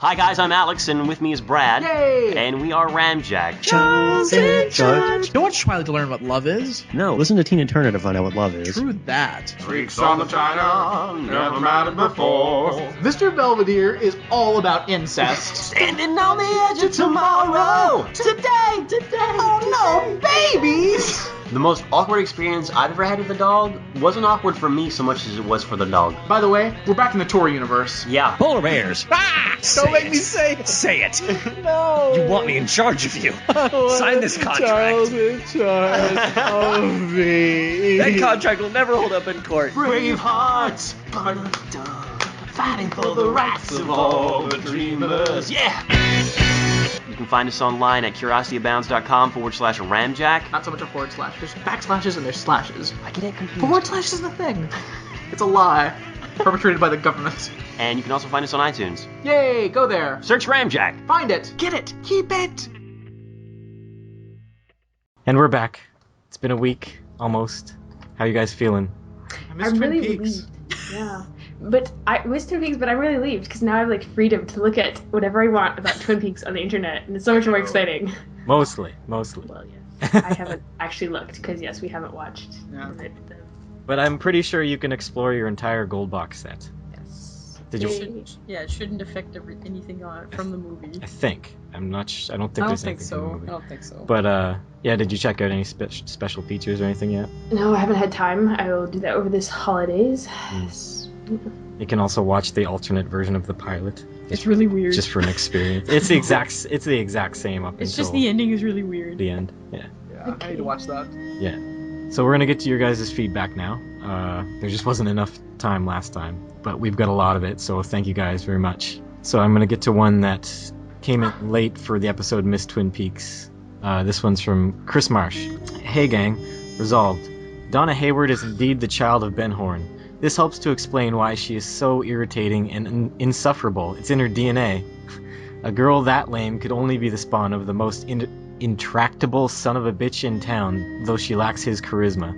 Hi guys, I'm Alex, and with me is Brad. Yay! And we are Ramjack. Charles in Charge. Don't watch Twilight to learn what love is. No, listen to Tina Turner to find out what love is. True that. Freaks on the China, never mattered before. Mr. Belvedere is all about incest. Standing on the edge of tomorrow. Today. Oh no, babies! The most awkward experience I've ever had with a dog wasn't awkward for me so much as it was for the dog. By the way, we're back in the Tor universe. Yeah. Polar bears. Don't make me say it. Say it. No. You want me in charge of you. Sign this contract. Charles in charge of me. That contract will never hold up in court. Brave hearts, fighting for the rights of all the dreamers. Yeah! You can find us online at curiosityabounds.com/Ramjack. Not so much a forward slash. There's backslashes and there's slashes. I get it confused. Forward slash is the thing. It's a lie. Perpetrated by the government. And you can also find us on iTunes. Yay, go there. Search Ramjack. Find it. Get it. Keep it. And we're back. It's been a week, almost. How you guys feeling? I miss I'm Twin really Peaks. relieved. Yeah. But I was Twin Peaks, but I'm really relieved because now I have like freedom to look at whatever I want about Twin Peaks on the internet, and it's so much more exciting. Mostly. Well, yes. I haven't actually looked because yes, we haven't watched. Yeah. But I'm pretty sure you can explore your entire gold box set. Yes. Did you? Yay. Yeah, it shouldn't affect anything from the movie. I think. I'm not. I don't think I don't there's think anything in the so. movie. I don't think so. But yeah. Did you check out any special features or anything yet? No, I haven't had time. I will do that over this holidays. You can also watch the alternate version of the pilot. It's really weird. Just for an experience. It's the exact same up it's until just the ending is really weird. the end. Yeah. Yeah, I need to watch that. Yeah. So we're gonna get to your guys' feedback now. There just wasn't enough time last time, but we've got a lot of it, so thank you guys very much. So I'm gonna get to one that came in late for the episode Miss Twin Peaks. This one's from Chris Marsh. Hey gang, resolved. Donna Hayward is indeed the child of Ben Horn. This helps to explain why she is so irritating and insufferable. It's in her DNA. A girl that lame could only be the spawn of the most intractable son of a bitch in town, though she lacks his charisma.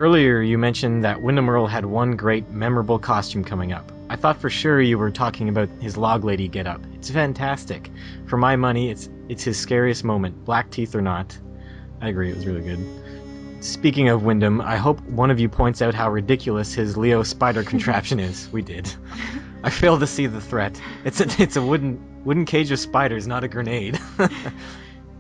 Earlier you mentioned that Wyndham Earle had one great, memorable costume coming up. I thought for sure you were talking about his log lady getup. It's fantastic. For my money, it's his scariest moment, black teeth or not. I agree, it was really good. Speaking of Wyndham, I hope one of you points out how ridiculous his Leo spider contraption is. We did. I fail to see the threat. It's a wooden cage of spiders, not a grenade.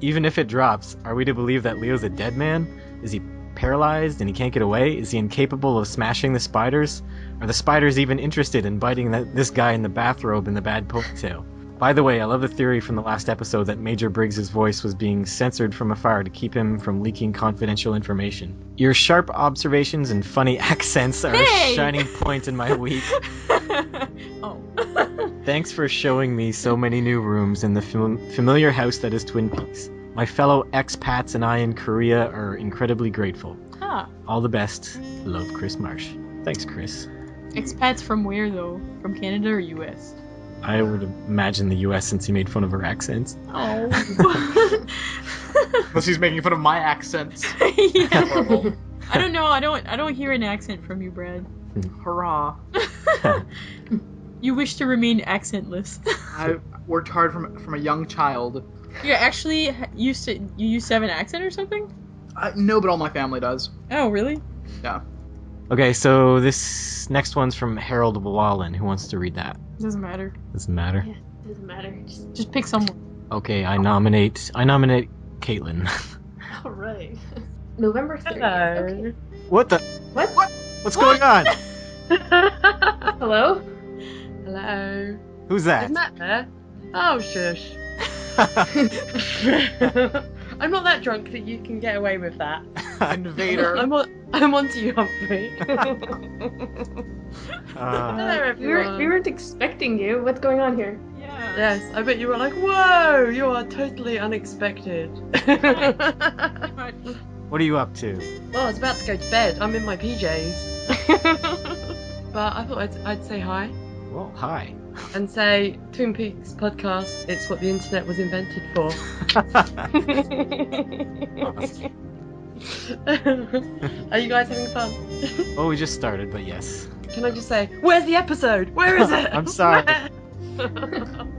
Even if it drops, are we to believe that Leo's a dead man? Is he paralyzed and he can't get away? Is he incapable of smashing the spiders? Are the spiders even interested in biting this guy in the bathrobe in the bad ponytail? By the way, I love the theory from the last episode that Major Briggs's voice was being censored from afar to keep him from leaking confidential information. Your sharp observations and funny accents are a shining point in my week. Oh. Thanks for showing me so many new rooms in the familiar house that is Twin Peaks. My fellow expats and I in Korea are incredibly grateful. Ah. All the best. Love, Chris Marsh. Thanks, Chris. Expats from where, though? From Canada or U.S.? I would imagine the U.S. since he made fun of her accents. Oh. Unless he's making fun of my accents. Yeah. Horrible. I don't know. I don't hear an accent from you, Brad. Hurrah. You wish to remain accentless. I worked hard from a young child. You actually used to have an accent or something? No, but all my family does. Oh, really? Yeah. Okay, so this next one's from Harold Wallen. Who wants to read that? Doesn't matter. Doesn't matter. Yeah, doesn't matter. Just pick someone. Okay, I nominate Caitlin. All right. November 30th. Hello. Okay. What the? What? What's going on? Hello? Hello. Who's that? Is Matt there? Oh, shush. I'm not that drunk that you can get away with that. Invader. I'm on to you, Humphrey. Hello, everyone. We weren't expecting you. What's going on here? Yeah. Yes, I bet you were like, whoa, you are totally unexpected. What are you up to? Well, I was about to go to bed. I'm in my PJs. But I thought I'd say hi Well, hi. and say Twin Peaks podcast. It's what the internet was invented for. Are you guys having fun? Oh, we just started, but yes. Can I just say, where's the episode? Where is it? I'm sorry. Where?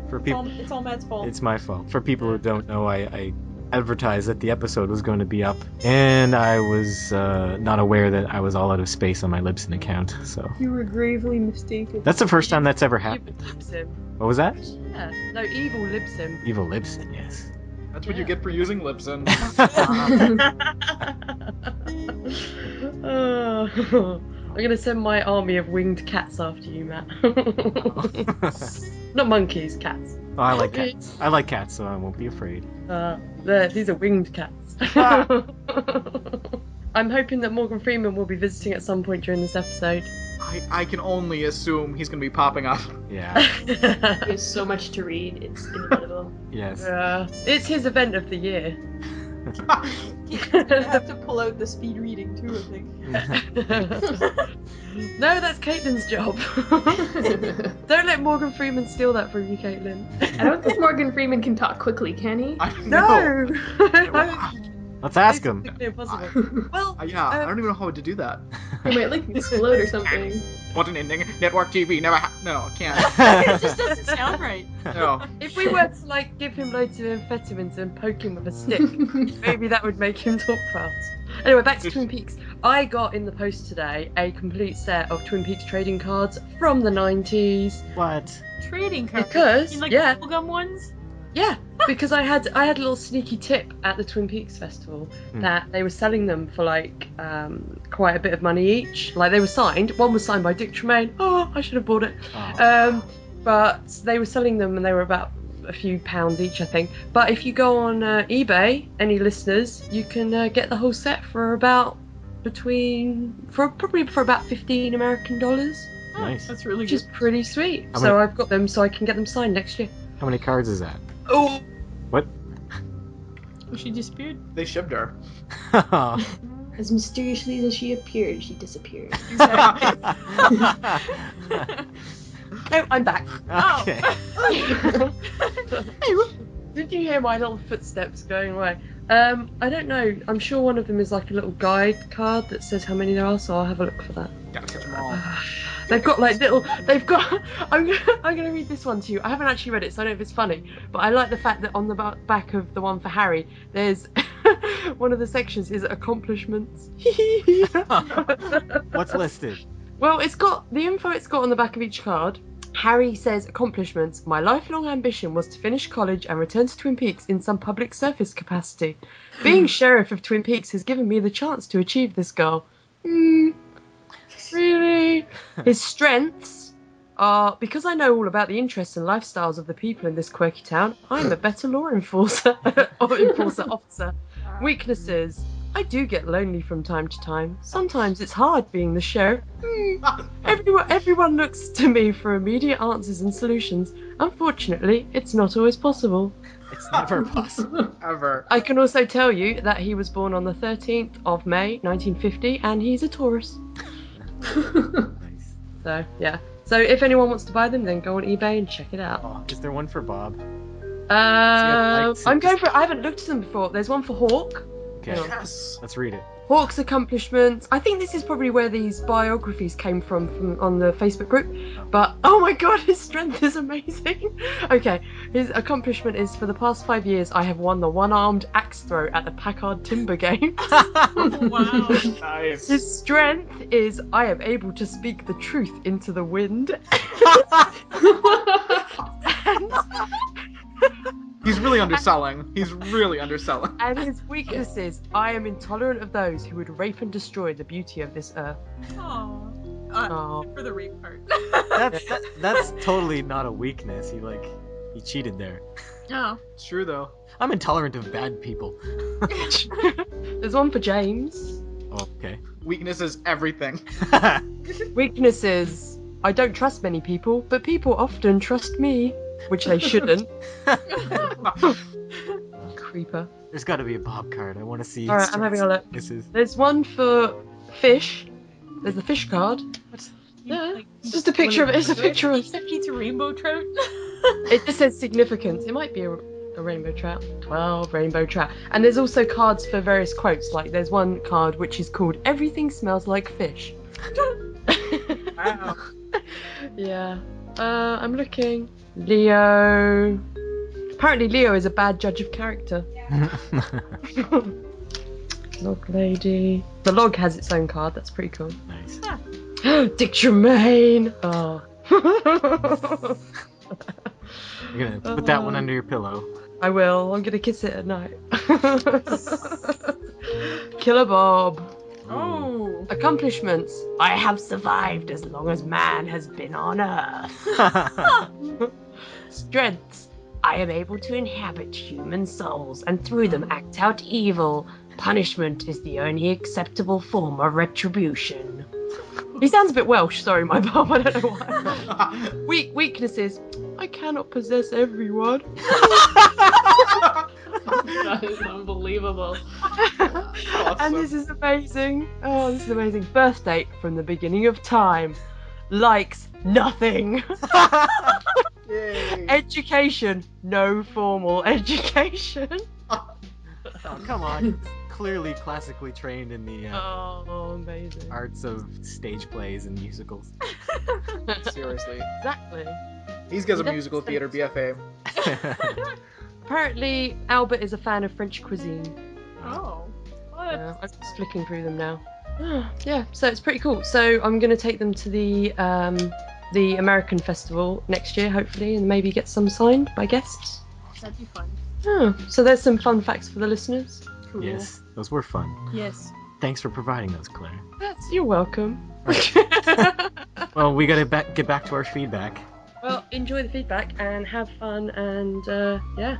For people, It's all Matt's fault. it's my fault. For people who don't know, I advertised that the episode was going to be up, and I was not aware that I was all out of space on my Libsyn account. So You were gravely mistaken. that's the first time that's ever Evil happened. Libsyn. What was that? Yeah. No, evil Libsyn. Evil Libsyn, yes. That's what you get for using Libsyn. I'm gonna send my army of winged cats after you, Matt. Not monkeys, cats. Oh, I like cats. I like cats, so I won't be afraid. These are winged cats. I'm hoping that Morgan Freeman will be visiting at some point during this episode. I can only assume he's gonna be popping up. Yeah. There's so much to read. It's inevitable. Yes. It's his event of the year. He's gonna have to pull out the speed reading too, I think. No, that's Caitlin's job. Don't let Morgan Freeman steal that from you, Caitlin. I don't think Morgan Freeman can talk quickly, can he? No! Let's ask him. Basically impossible. Well, Yeah, I don't even know how to do that. He might like explode or something. What an ending. Network TV, never no, I can't. It just doesn't sound right. No. if we were to like give him loads of amphetamines and poke him with a stick, maybe that would make him talk fast. Anyway, back to Twin Peaks. I got in the post today a complete set of Twin Peaks trading cards from the 90s. What? Trading cards. Because, You like yeah. the bubblegum ones? Yeah, because I had a little sneaky tip at the Twin Peaks festival that they were selling them for like quite a bit of money each. Like they were signed. One was signed by Dick Tremaine. Oh, I should have bought it. Oh. But they were selling them and they were about a few pounds each, I think. But if you go on eBay, any listeners, you can get the whole set for about probably for about $15 American. Nice. That's really Which is good. pretty sweet. How So many- I've got them so I can get them signed next year. How many cards is that? Oh. What? She disappeared. They shipped her. As mysteriously as she appeared, she disappeared. Oh, I'm back. Okay. Did you hear my little footsteps going away? I don't know. I'm sure one of them is like a little guide card that says how many there are, so I'll have a look for that. Gotta catch them all. They've got like little. They've got. I'm gonna read this one to you. I haven't actually read it, so I don't know if it's funny. But I like the fact that on the back of the one for Harry, there's one of the sections is accomplishments. What's listed? Well, it's got the info it's got on the back of each card. Harry says accomplishments. My lifelong ambition was to finish college and return to Twin Peaks in some public service capacity. Being sheriff of Twin Peaks has given me the chance to achieve this goal. Really? His strengths are, because I know all about the interests and lifestyles of the people in this quirky town, I'm a better law enforcer officer. Weaknesses. I do get lonely from time to time. Sometimes it's hard being the sheriff. Everyone looks to me for immediate answers and solutions. Unfortunately, it's not always possible. It's never possible. Ever. I can also tell you that he was born on the 13th of May, 1950, and he's a Taurus. Nice. So, yeah. So if anyone wants to buy them, then go on eBay and check it out. Oh, is there one for Bob? I haven't looked at them before. There's one for Hawk. Okay. Hang on. Yes. Let's read it. Hawk's accomplishments. I think this is probably where these biographies came from on the Facebook group. But oh my god, his strength is amazing. Okay, his accomplishment is for the past 5 years I have won the one-armed axe throw at the Packard Timber Games. Wow. Nice. His strength is I am able to speak the truth into the wind. He's really underselling. He's really underselling. And his weaknesses, I am intolerant of those who would rape and destroy the beauty of this earth. Aw. Oh. For the rape part. That's totally not a weakness. He cheated there. Oh. It's true though. I'm intolerant of bad people. There's one for James. Oh, okay. Weakness is everything. Weaknesses, I don't trust many people, but people often trust me, which they shouldn't. Creeper. There's got to be a Bob card. I want to see. Alright, I'm having a look. This is. There's one for fish. There's the fish card. Yeah, it's just a picture of it. It's a picture of. It's a rainbow trout. It just says significance. It might be a rainbow trout. 12 rainbow trout. And there's also cards for various quotes. Like there's one card which is called "Everything smells like fish." Wow. Yeah. I'm looking. Leo. Apparently, Leo is a bad judge of character. Log lady. The log has its own card. That's pretty cool. Nice. Dick Tremaine. Oh. You're gonna put that one under your pillow. I will. I'm gonna kiss it at night. Killer Bob. Oh. Accomplishments. I have survived as long as man has been on Earth. Strengths. I am able to inhabit human souls and through them act out evil. Punishment is the only acceptable form of retribution. He sounds a bit Welsh, sorry, my Bob, I don't know why. Weaknesses. I cannot possess everyone. That is unbelievable. And this is amazing. Oh, this is amazing. Birth date from the beginning of time. Likes nothing. Yay. Education. No formal education. Oh, come on. Clearly classically trained in the Oh, amazing. arts of stage plays and musicals. Seriously. Exactly. He's got a musical theater BFA. Apparently, Albert is a fan of French cuisine. Oh. I'm just flicking through them now. Yeah, so it's pretty cool. So I'm going to take them to the American festival next year, hopefully, and maybe get some signed by guests. That'd be fun. Oh, so there's some fun facts for the listeners. Cool. Yes, those were fun. Yes. Thanks for providing those, Claire. You're welcome. Well, we gotta get back to our feedback. Well, enjoy the feedback and have fun, and yeah.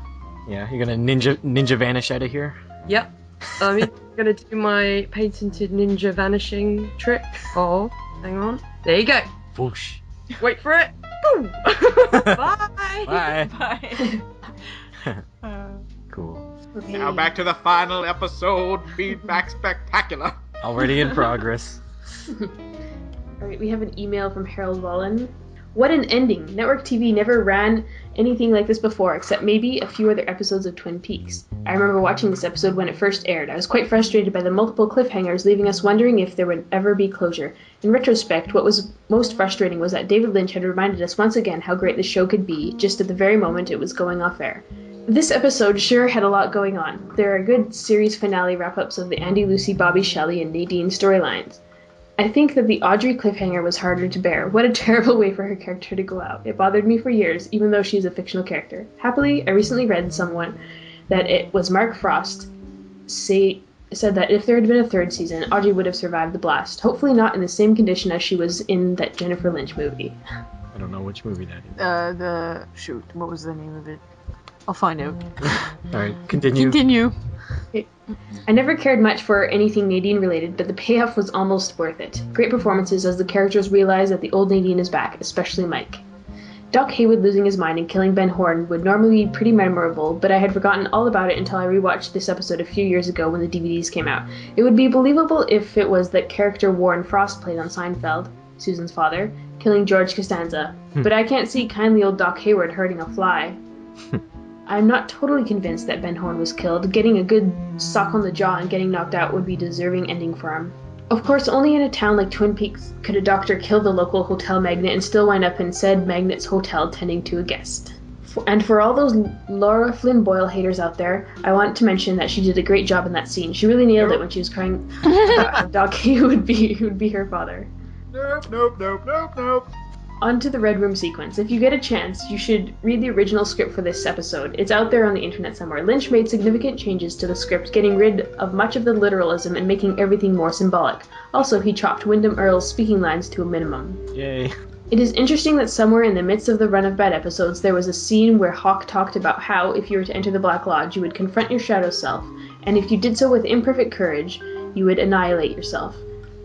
Yeah, you're gonna ninja vanish out of here? Yep. I'm gonna do my patented ninja vanishing trick. Oh, hang on. There you go. Whoosh. Wait for it. Boom. Bye. Bye. Bye. Cool. Okay. Now back to the final episode, Feedback Spectacular. Already in progress. Alright, we have an email from Harold Wallen. What an ending! Network TV never ran anything like this before, except maybe a few other episodes of Twin Peaks. I remember watching this episode when it first aired. I was quite frustrated by the multiple cliffhangers, leaving us wondering if there would ever be closure. In retrospect, what was most frustrating was that David Lynch had reminded us once again how great the show could be, just at the very moment it was going off air. This episode sure had a lot going on. There are good series finale wrap-ups of the Andy, Lucy, Bobby, Shelley, and Nadine storylines. I think that the Audrey cliffhanger was harder to bear. What a terrible way for her character to go out. It bothered me for years, even though she is a fictional character. Happily, I recently read someone that it was Mark Frost said that if there had been a third season, Audrey would have survived the blast. Hopefully not in the same condition as she was in that Jennifer Lynch movie. I don't know which movie that is. What was the name of it? I'll find out. Alright, continue. Continue. I never cared much for anything Nadine related, but the payoff was almost worth it. Great performances as the characters realize that the old Nadine is back, especially Mike. Doc Haywood losing his mind and killing Ben Horne would normally be pretty memorable, but I had forgotten all about it until I rewatched this episode a few years ago when the DVDs came out. It would be believable if it was that character Warren Frost played on Seinfeld, Susan's father, killing George Costanza, but I can't see kindly old Doc Hayward hurting a fly. I'm not totally convinced that Ben Horne was killed. Getting a good sock on the jaw and getting knocked out would be a deserving ending for him. Of course, only in a town like Twin Peaks could a doctor kill the local hotel magnate and still wind up in said magnate's hotel tending to a guest. And for all those Laura Flynn Boyle haters out there, I want to mention that she did a great job in that scene. She really nailed it when she was crying about Doc who would be her father. Nope. On to the Red Room sequence. If you get a chance, you should read the original script for this episode. It's out there on the internet somewhere. Lynch made significant changes to the script, getting rid of much of the literalism and making everything more symbolic. Also, he chopped Wyndham Earle's speaking lines to a minimum. Yay. It is interesting that somewhere in the midst of the run of bad episodes, there was a scene where Hawk talked about how, if you were to enter the Black Lodge, you would confront your shadow self, and if you did so with imperfect courage, you would annihilate yourself.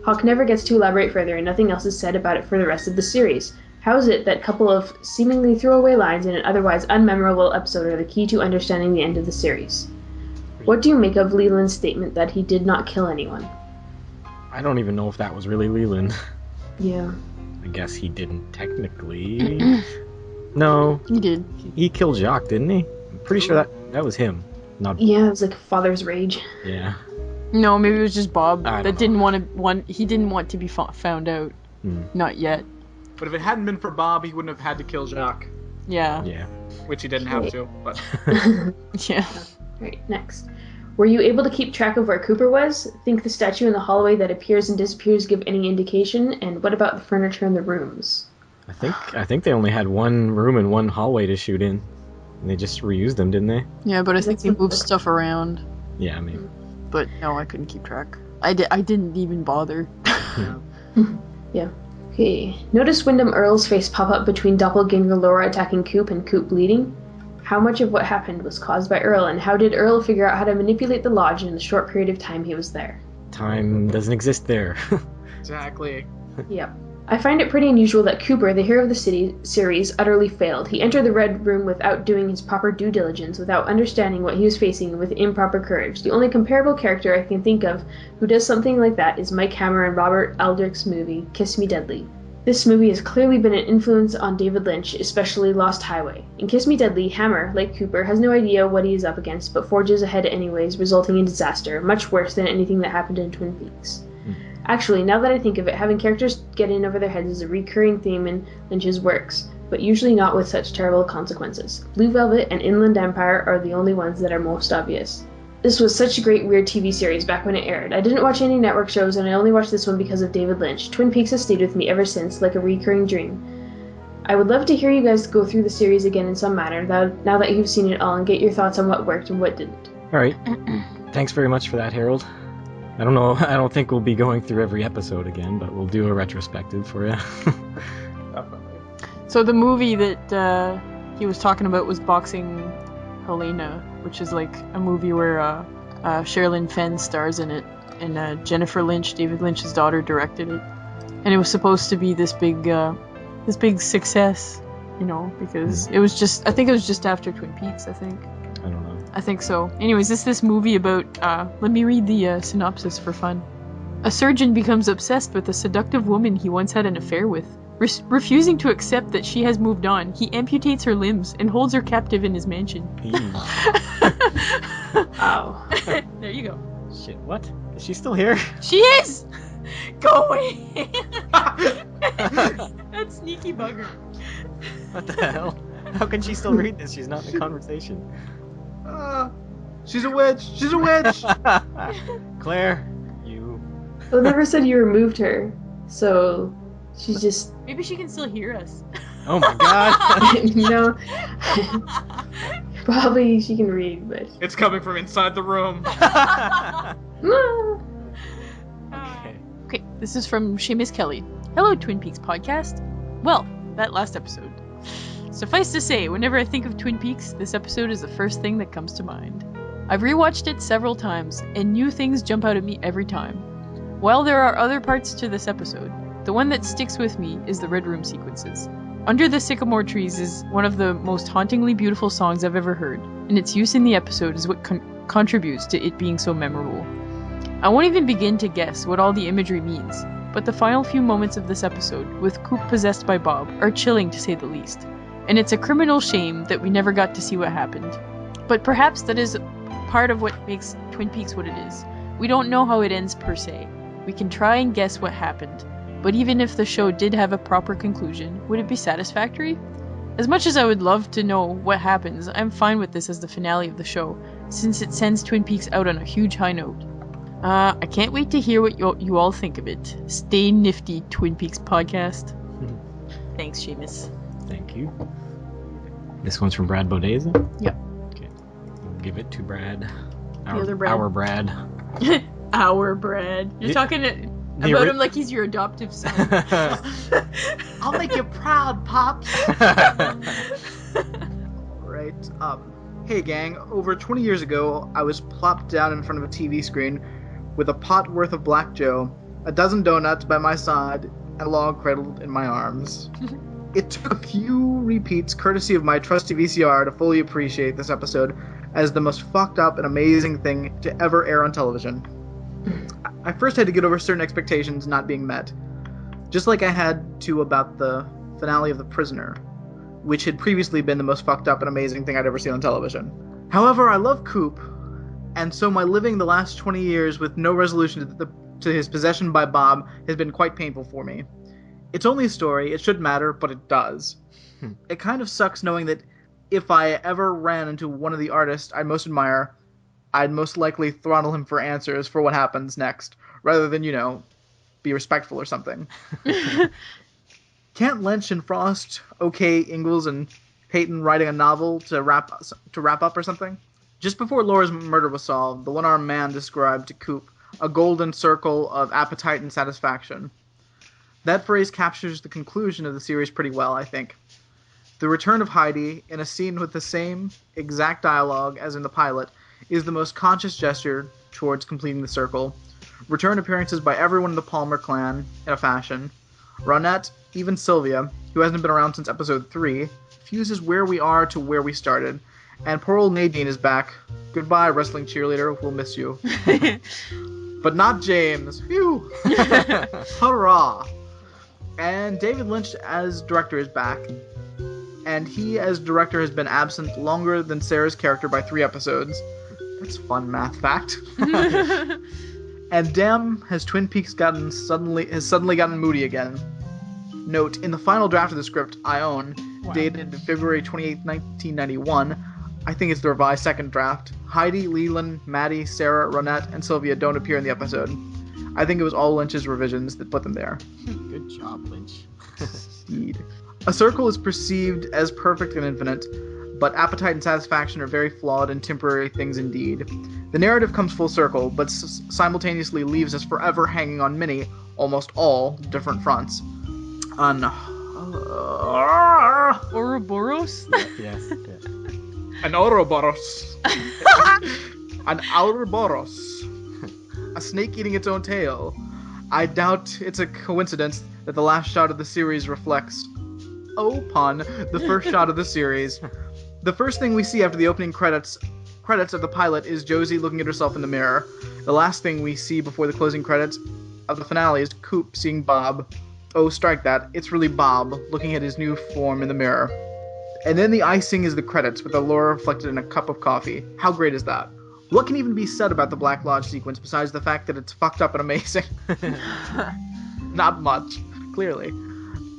Hawk never gets to elaborate further, and nothing else is said about it for the rest of the series. How is it that couple of seemingly throwaway lines in an otherwise unmemorable episode are the key to understanding the end of the series? What do you make of Leland's statement that he did not kill anyone? I don't even know if that was really Leland. Yeah. I guess he didn't technically. No. He did. He killed Jacques, didn't he? I'm pretty sure that was him. Not. Yeah, it was like father's rage. Yeah. No, maybe it was just Bob I that don't didn't know. he didn't want to be found out. Hmm. Not yet. But if it hadn't been for Bob, he wouldn't have had to kill Jacques. Yeah. Yeah. Which he didn't have to, but Yeah. Right, next. Were you able to keep track of where Cooper was? Think the statue in the hallway that appears and disappears give any indication? And what about the furniture in the rooms? I think they only had one room and one hallway to shoot in. And they just reused them, didn't they? Yeah, but I think they moved stuff around. Yeah, I mean. But no, I couldn't keep track. I didn't even bother. Yeah. Okay. Notice Wyndham Earl's face pop up between doppelganger Laura attacking Coop and Coop bleeding. How much of what happened was caused by Earl, and how did Earl figure out how to manipulate the lodge in the short period of time he was there? Time doesn't exist there. exactly. Yep. I find it pretty unusual that Cooper, the hero of the series, utterly failed. He entered the Red Room without doing his proper due diligence, without understanding what he was facing, with improper courage. The only comparable character I can think of who does something like that is Mike Hammer in Robert Aldrich's movie, Kiss Me Deadly. This movie has clearly been an influence on David Lynch, especially Lost Highway. In Kiss Me Deadly, Hammer, like Cooper, has no idea what he is up against, but forges ahead anyways, resulting in disaster, much worse than anything that happened in Twin Peaks. Actually, now that I think of it, having characters get in over their heads is a recurring theme in Lynch's works, but usually not with such terrible consequences. Blue Velvet and Inland Empire are the only ones that are most obvious. This was such a great weird TV series back when it aired. I didn't watch any network shows, and I only watched this one because of David Lynch. Twin Peaks has stayed with me ever since, like a recurring dream. I would love to hear you guys go through the series again in some manner, now that you've seen it all, and get your thoughts on what worked and what didn't. Alright. Thanks very much for that, Harold. I don't know, I don't think we'll be going through every episode again, but we'll do a retrospective for you. Definitely. So the movie that he was talking about was Boxing Helena, which is like a movie where Sherilyn Fenn stars in it, and Jennifer Lynch, David Lynch's daughter, directed it. And it was supposed to be this big success, you know, because it was just, I think it was just after Twin Peaks, I think. I don't know. I think so. Anyways, this movie about, let me read the synopsis for fun. A surgeon becomes obsessed with a seductive woman he once had an affair with. Refusing to accept that she has moved on, he amputates her limbs and holds her captive in his mansion. Wow. There you go. Shit, what? Is she still here? She is! Go away! That sneaky bugger. What the hell? How can she still read this? She's not in the conversation. She's a witch! She's a witch! Claire, you... Well, never said you removed her, so she's just... Maybe she can still hear us. Oh my god! you know, probably she can read, but... It's coming from inside the room. Okay, this is from Seamus Kelly. Hello, Twin Peaks podcast. Well, that last episode. Suffice to say, whenever I think of Twin Peaks, this episode is the first thing that comes to mind. I've rewatched it several times, and new things jump out at me every time. While there are other parts to this episode, the one that sticks with me is the Red Room sequences. Under the Sycamore Trees is one of the most hauntingly beautiful songs I've ever heard, and its use in the episode is what contributes to it being so memorable. I won't even begin to guess what all the imagery means, but the final few moments of this episode, with Coop possessed by Bob, are chilling to say the least. And it's a criminal shame that we never got to see what happened. But perhaps that is part of what makes Twin Peaks what it is. We don't know how it ends per se. We can try and guess what happened, but even if the show did have a proper conclusion, would it be satisfactory? As much as I would love to know what happens, I'm fine with this as the finale of the show, since it sends Twin Peaks out on a huge high note. I can't wait to hear what you all think of it. Stay nifty, Twin Peaks podcast. Thanks, Seamus. Thank you. This one's from Brad Bodeza? Yep. Okay. We'll give it to Brad. other Brad. Our Brad. Our Brad. You're talking about him like he's your adoptive son. I'll make you proud, Pops. Right. Hey gang, over 20 years ago, I was plopped down in front of a TV screen with a pot worth of Black Joe, a dozen donuts by my side, and a log cradled in my arms. It took a few repeats, courtesy of my trusty VCR, to fully appreciate this episode as the most fucked up and amazing thing to ever air on television. I first had to get over certain expectations not being met, just like I had to about the finale of The Prisoner, which had previously been the most fucked up and amazing thing I'd ever seen on television. However, I love Coop, and so my living the last 20 years with no resolution to his possession by Bob has been quite painful for me. It's only a story, it shouldn't matter, but it does. It kind of sucks knowing that if I ever ran into one of the artists I most admire, I'd most likely throttle him for answers for what happens next, rather than, be respectful or something. Can't Lynch and Frost okay Ingalls and Peyton writing a novel to wrap up or something? Just before Laura's murder was solved, the one-armed man described to Coop a golden circle of appetite and satisfaction. That phrase captures the conclusion of the series pretty well, I think. The return of Heidi, in a scene with the same exact dialogue as in the pilot, is the most conscious gesture towards completing the circle. Return appearances by everyone in the Palmer clan, in a fashion. Ronette, even Sylvia, who hasn't been around since episode 3, fuses where we are to where we started. And poor old Nadine is back. Goodbye, wrestling cheerleader, we'll miss you. But not James. Phew! Hurrah! And David Lynch as director is back. And he as director has been absent longer than Sarah's character by 3 episodes. That's a fun math fact. And damn, has Twin Peaks suddenly gotten moody again. Note, in the final draft of the script I own, dated February 28, 1991, I think it's the revised second draft, Heidi, Leland, Maddie, Sarah, Ronette, and Sylvia don't appear in the episode. I think it was all Lynch's revisions that put them there. Good job, Lynch. Indeed. A circle is perceived as perfect and infinite, but appetite and satisfaction are very flawed and temporary things indeed. The narrative comes full circle, but simultaneously leaves us forever hanging on many, almost all, different fronts. Ouroboros? Yes. An Ouroboros. An Ouroboros. A snake eating its own tail. I doubt it's a coincidence that the last shot of the series reflects, oh pun, the first shot of the series. The first thing we see after the opening credits of the pilot is Josie looking at herself in the mirror. The last thing we see before the closing credits of the finale is Coop seeing Bob. Oh, strike that. It's really Bob looking at his new form in the mirror. And then the icing is the credits with Laura reflected in a cup of coffee. How great is that? What can even be said about the Black Lodge sequence besides the fact that it's fucked up and amazing? Not much, clearly.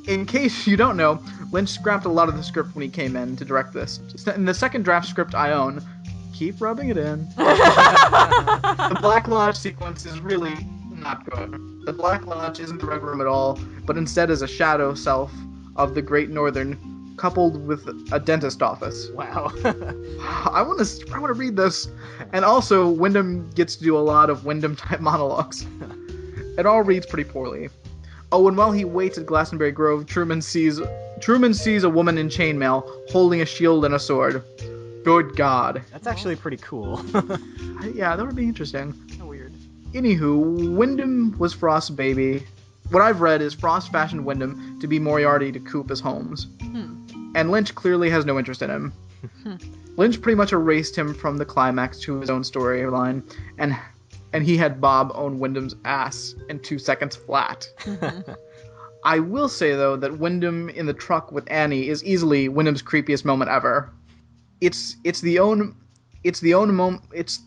In case you don't know, Lynch scrapped a lot of the script when he came in to direct this. In the second draft script I own, keep rubbing it in. The Black Lodge sequence is really not good. The Black Lodge isn't the Red Room at all, but instead is a shadow self of the Great Northern, coupled with a dentist office. Wow. I want to read this. And also, Wyndham gets to do a lot of Wyndham-type monologues. It all reads pretty poorly. Oh, and while he waits at Glastonbury Grove, Truman sees a woman in chainmail holding a shield and a sword. Good God. That's actually pretty cool. Yeah, that would be interesting. Weird. Anywho, Wyndham was Frost's baby. What I've read is Frost fashioned Wyndham to be Moriarty to Coop as Holmes. And Lynch clearly has no interest in him. Lynch pretty much erased him from the climax to his own storyline, and he had Bob own Wyndham's ass in 2 seconds flat. I will say, though, that Wyndham in the truck with Annie is easily Wyndham's creepiest moment ever. It's the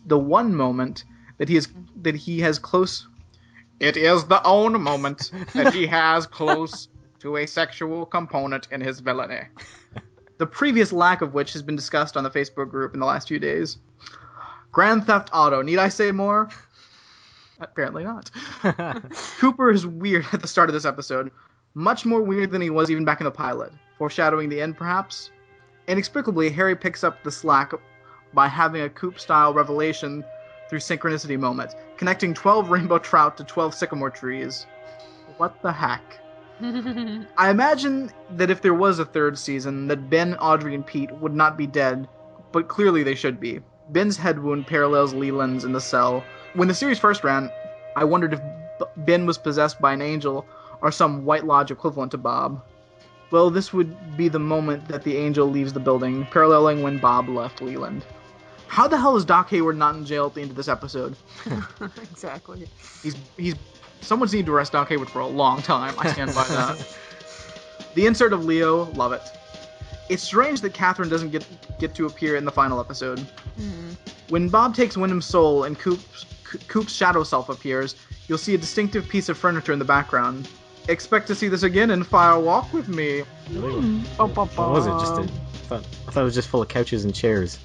one moment that he has close. It is the own moment that he has close to a sexual component in his villainy. The previous lack of which has been discussed on the Facebook group in the last few days. Grand Theft Auto. Need I say more? Apparently not. Cooper is weird at the start of this episode. Much more weird than he was even back in the pilot. Foreshadowing the end, perhaps? Inexplicably, Harry picks up the slack by having a Coop-style revelation through synchronicity moments, connecting 12 rainbow trout to 12 sycamore trees. What the heck? I imagine that if there was a third season, that Ben, Audrey, and Pete would not be dead, but clearly they should be. Ben's head wound parallels Leland's in the cell. When the series first ran, I wondered if Ben was possessed by an angel or some White Lodge equivalent to Bob. Well, this would be the moment that the angel leaves the building, paralleling when Bob left Leland. How the hell is Doc Hayward not in jail at the end of this episode? Exactly. Someone's needed to arrest Doc Hayward for a long time. I stand by that. The insert of Leo, love it. It's strange that Catherine doesn't get to appear in the final episode. Mm-hmm. When Bob takes Wyndham's soul and Coop's shadow self appears, you'll see a distinctive piece of furniture in the background. Expect to see this again in Fire Walk with me. What was it? I thought it was just full of couches and chairs.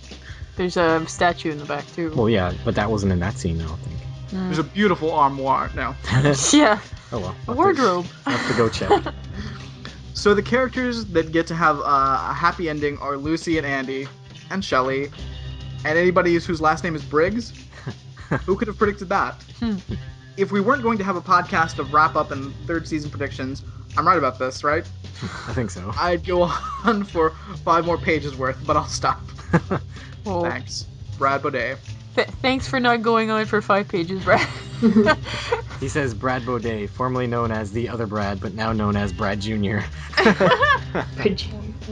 There's a statue in the back too. Well, yeah, but that wasn't in that scene, I don't think. There's a beautiful armoire now. Yeah. Oh well. A wardrobe. I'll have to go check. So the characters that get to have a happy ending are Lucy and Andy, and Shelley, and anybody whose last name is Briggs. Who could have predicted that? If we weren't going to have a podcast of wrap-up and third season predictions, I'm right about this, right? I think so. I'd go on for 5 more pages worth, but I'll stop. Well, Thanks, Brad Baudet. Thanks for not going on for 5 pages, Brad. He says Brad Baudet, formerly known as the other Brad, but now known as Brad Jr.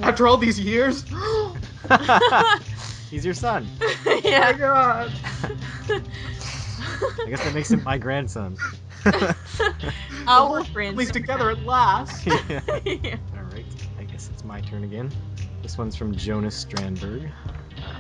After all these years? He's your son. Yeah. Oh my god. I guess that makes him my grandson. Our At friends. least together at last. Yeah. Yeah. Alright, I guess it's my turn again. This one's from Jonas Strandberg.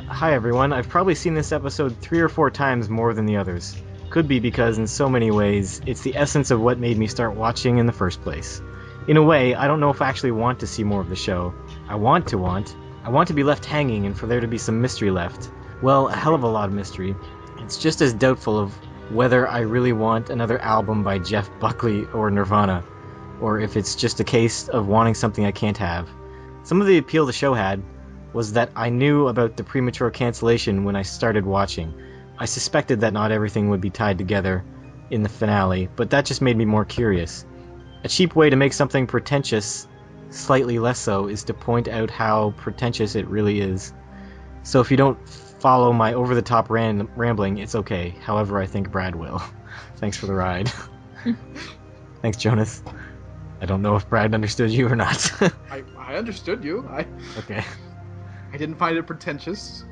Hi everyone, I've probably seen this episode 3 or 4 times more than the others. Could be because in so many ways, it's the essence of what made me start watching in the first place. In a way, I don't know if I actually want to see more of the show. I want to be left hanging and for there to be some mystery left. Well, a hell of a lot of mystery. It's just as doubtful of whether I really want another album by Jeff Buckley or Nirvana, or if it's just a case of wanting something I can't have. Some of the appeal the show had was that I knew about the premature cancellation when I started watching. I suspected that not everything would be tied together in the finale, but that just made me more curious. A cheap way to make something pretentious slightly less so is to point out how pretentious it really is. So if you don't follow my over-the-top rambling, it's okay. However, I think Brad will. Thanks for the ride. Thanks, Jonas. I don't know if Brad understood you or not. I understood you. Okay. I didn't find it pretentious.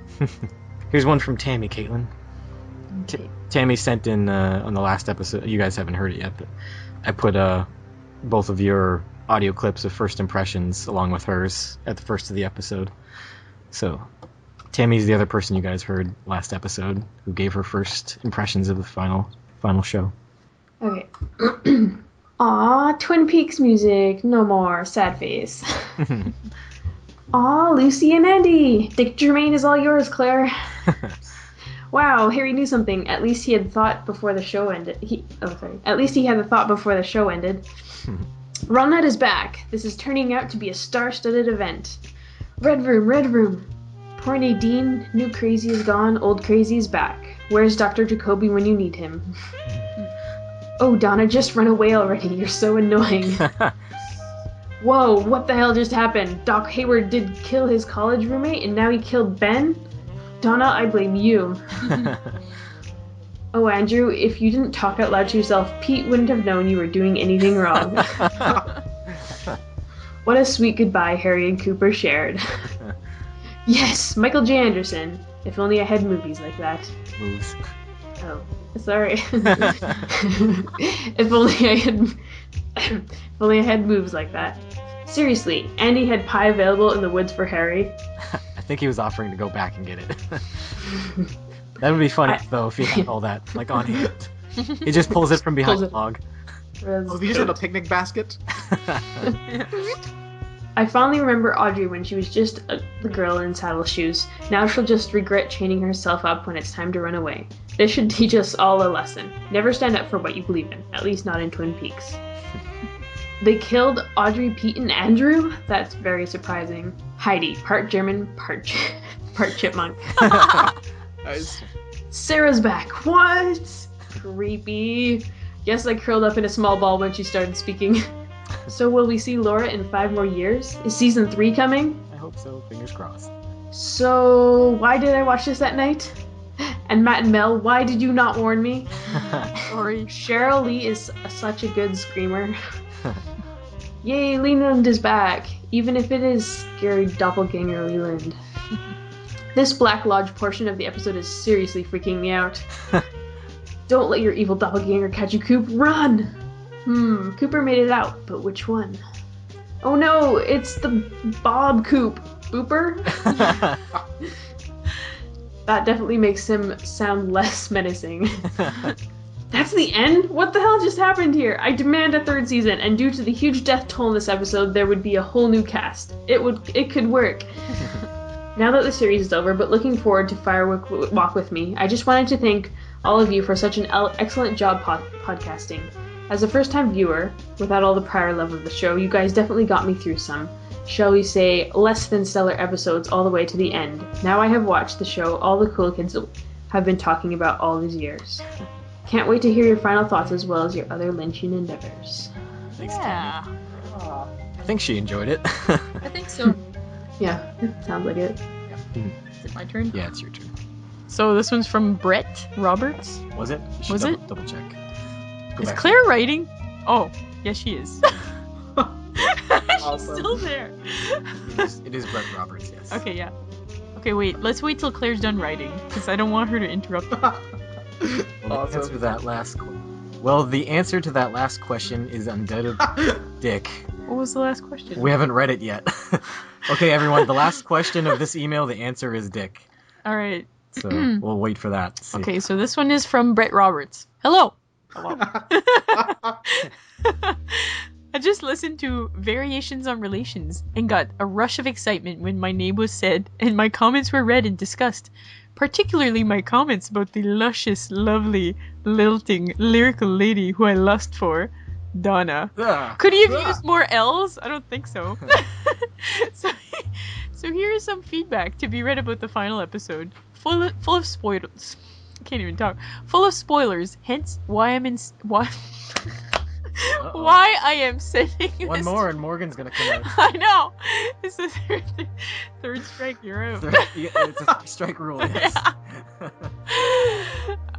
Here's one from Tammy, Caitlin. Tammy sent in on the last episode. You guys haven't heard it yet, but I put both of your audio clips of first impressions along with hers at the first of the episode. So Tammy's the other person you guys heard last episode who gave her first impressions of the final show. Okay. Aw, Twin Peaks music. No more. Sad face. Aw, Lucy and Andy. Dick Germain is all yours, Claire. Wow, Harry knew something. At least he had thought before the show ended. At least he had a thought before the show ended. Ronette is back. This is turning out to be a star-studded event. Red room, red room. Poor Nadine. New crazy is gone. Old crazy is back. Where's Dr. Jacoby when you need him? Oh, Donna, just run away already. You're so annoying. Whoa, what the hell just happened? Doc Hayward did kill his college roommate and now he killed Ben? Donna, I blame you. Oh, Andrew, if you didn't talk out loud to yourself, Pete wouldn't have known you were doing anything wrong. What a sweet goodbye Harry and Cooper shared. Yes, Michael J. Anderson. If only I had movies like that. Moves. Oh, sorry. If only I had moves like that. Seriously, Andy had pie available in the woods for Harry. I think he was offering to go back and get it. That would be funny, though, if he had all that, like, on hand. He just pulls it from behind the log. Oh, these are the picnic basket? I fondly remember Audrey when she was just the girl in saddle shoes. Now she'll just regret chaining herself up when it's time to run away. This should teach us all a lesson. Never stand up for what you believe in, at least not in Twin Peaks. They killed Audrey, Pete, and Andrew? That's very surprising. Heidi, part German, part chipmunk. Nice. Sarah's back. What? Creepy. Guess I curled up in a small ball when she started speaking. So will we see Laura in 5 more years? Is season 3 coming? I hope so. Fingers crossed. So why did I watch this that night? And Matt and Mel, why did you not warn me? Sorry. Cheryl Lee is such a good screamer. Yay, Leland is back, even if it is scary doppelganger Leland. This Black Lodge portion of the episode is seriously freaking me out. Don't let your evil doppelganger catch you, Coop. Run! Cooper made it out, but which one? Oh no, it's the Bob Coop. Booper? That definitely makes him sound less menacing. That's the end? What the hell just happened here? I demand a third season, and due to the huge death toll in this episode, there would be a whole new cast. It could work. Now that the series is over, but looking forward to Firework Walk with Me, I just wanted to thank all of you for such an excellent job podcasting. As a first-time viewer, without all the prior love of the show, you guys definitely got me through some, shall we say, less than stellar episodes all the way to the end. Now I have watched the show all the cool kids have been talking about all these years. Can't wait to hear your final thoughts as well as your other lynching endeavors. Thanks, Yeah. I think she enjoyed it. I think so. Yeah, sounds like it. Is it my turn? Yeah, it's your turn. So this one's from Brett Roberts. Was it? You should Was it? Double check. Go Is back. Claire writing? Oh, yes, she is. She's Awesome. still there. It is Brett Roberts, yes. Okay, yeah. Okay, wait. Let's wait till Claire's done writing, because I don't want her to interrupt. Well, the answer to that last question is undoubted dick. What was the last question? We haven't read it yet. Okay, everyone, the last question of this email, the answer is dick. All right. So we'll wait for that. See. Okay, so this one is from Brett Roberts. Hello. Hello. I just listened to Variations on Relations and got a rush of excitement when my name was said and my comments were read and discussed. Particularly my comments about the luscious, lovely, lilting, lyrical lady who I lust for, Donna. Ah. Could he have used more L's? I don't think so. So here is some feedback to be read about the final episode. Full of spoilers. I can't even talk. Full of spoilers. Hence why why I am sending One this. more and Morgan's gonna come out. I know. It's the third strike. You're out. It's a strike rule, yes.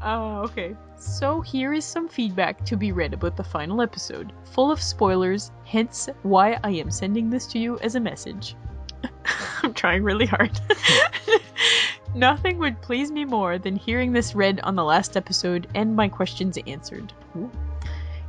Okay. So here is some feedback to be read about the final episode. Full of spoilers, hence why I am sending this to you as a message. I'm trying really hard. Nothing would please me more than hearing this read on the last episode and my questions answered. Ooh.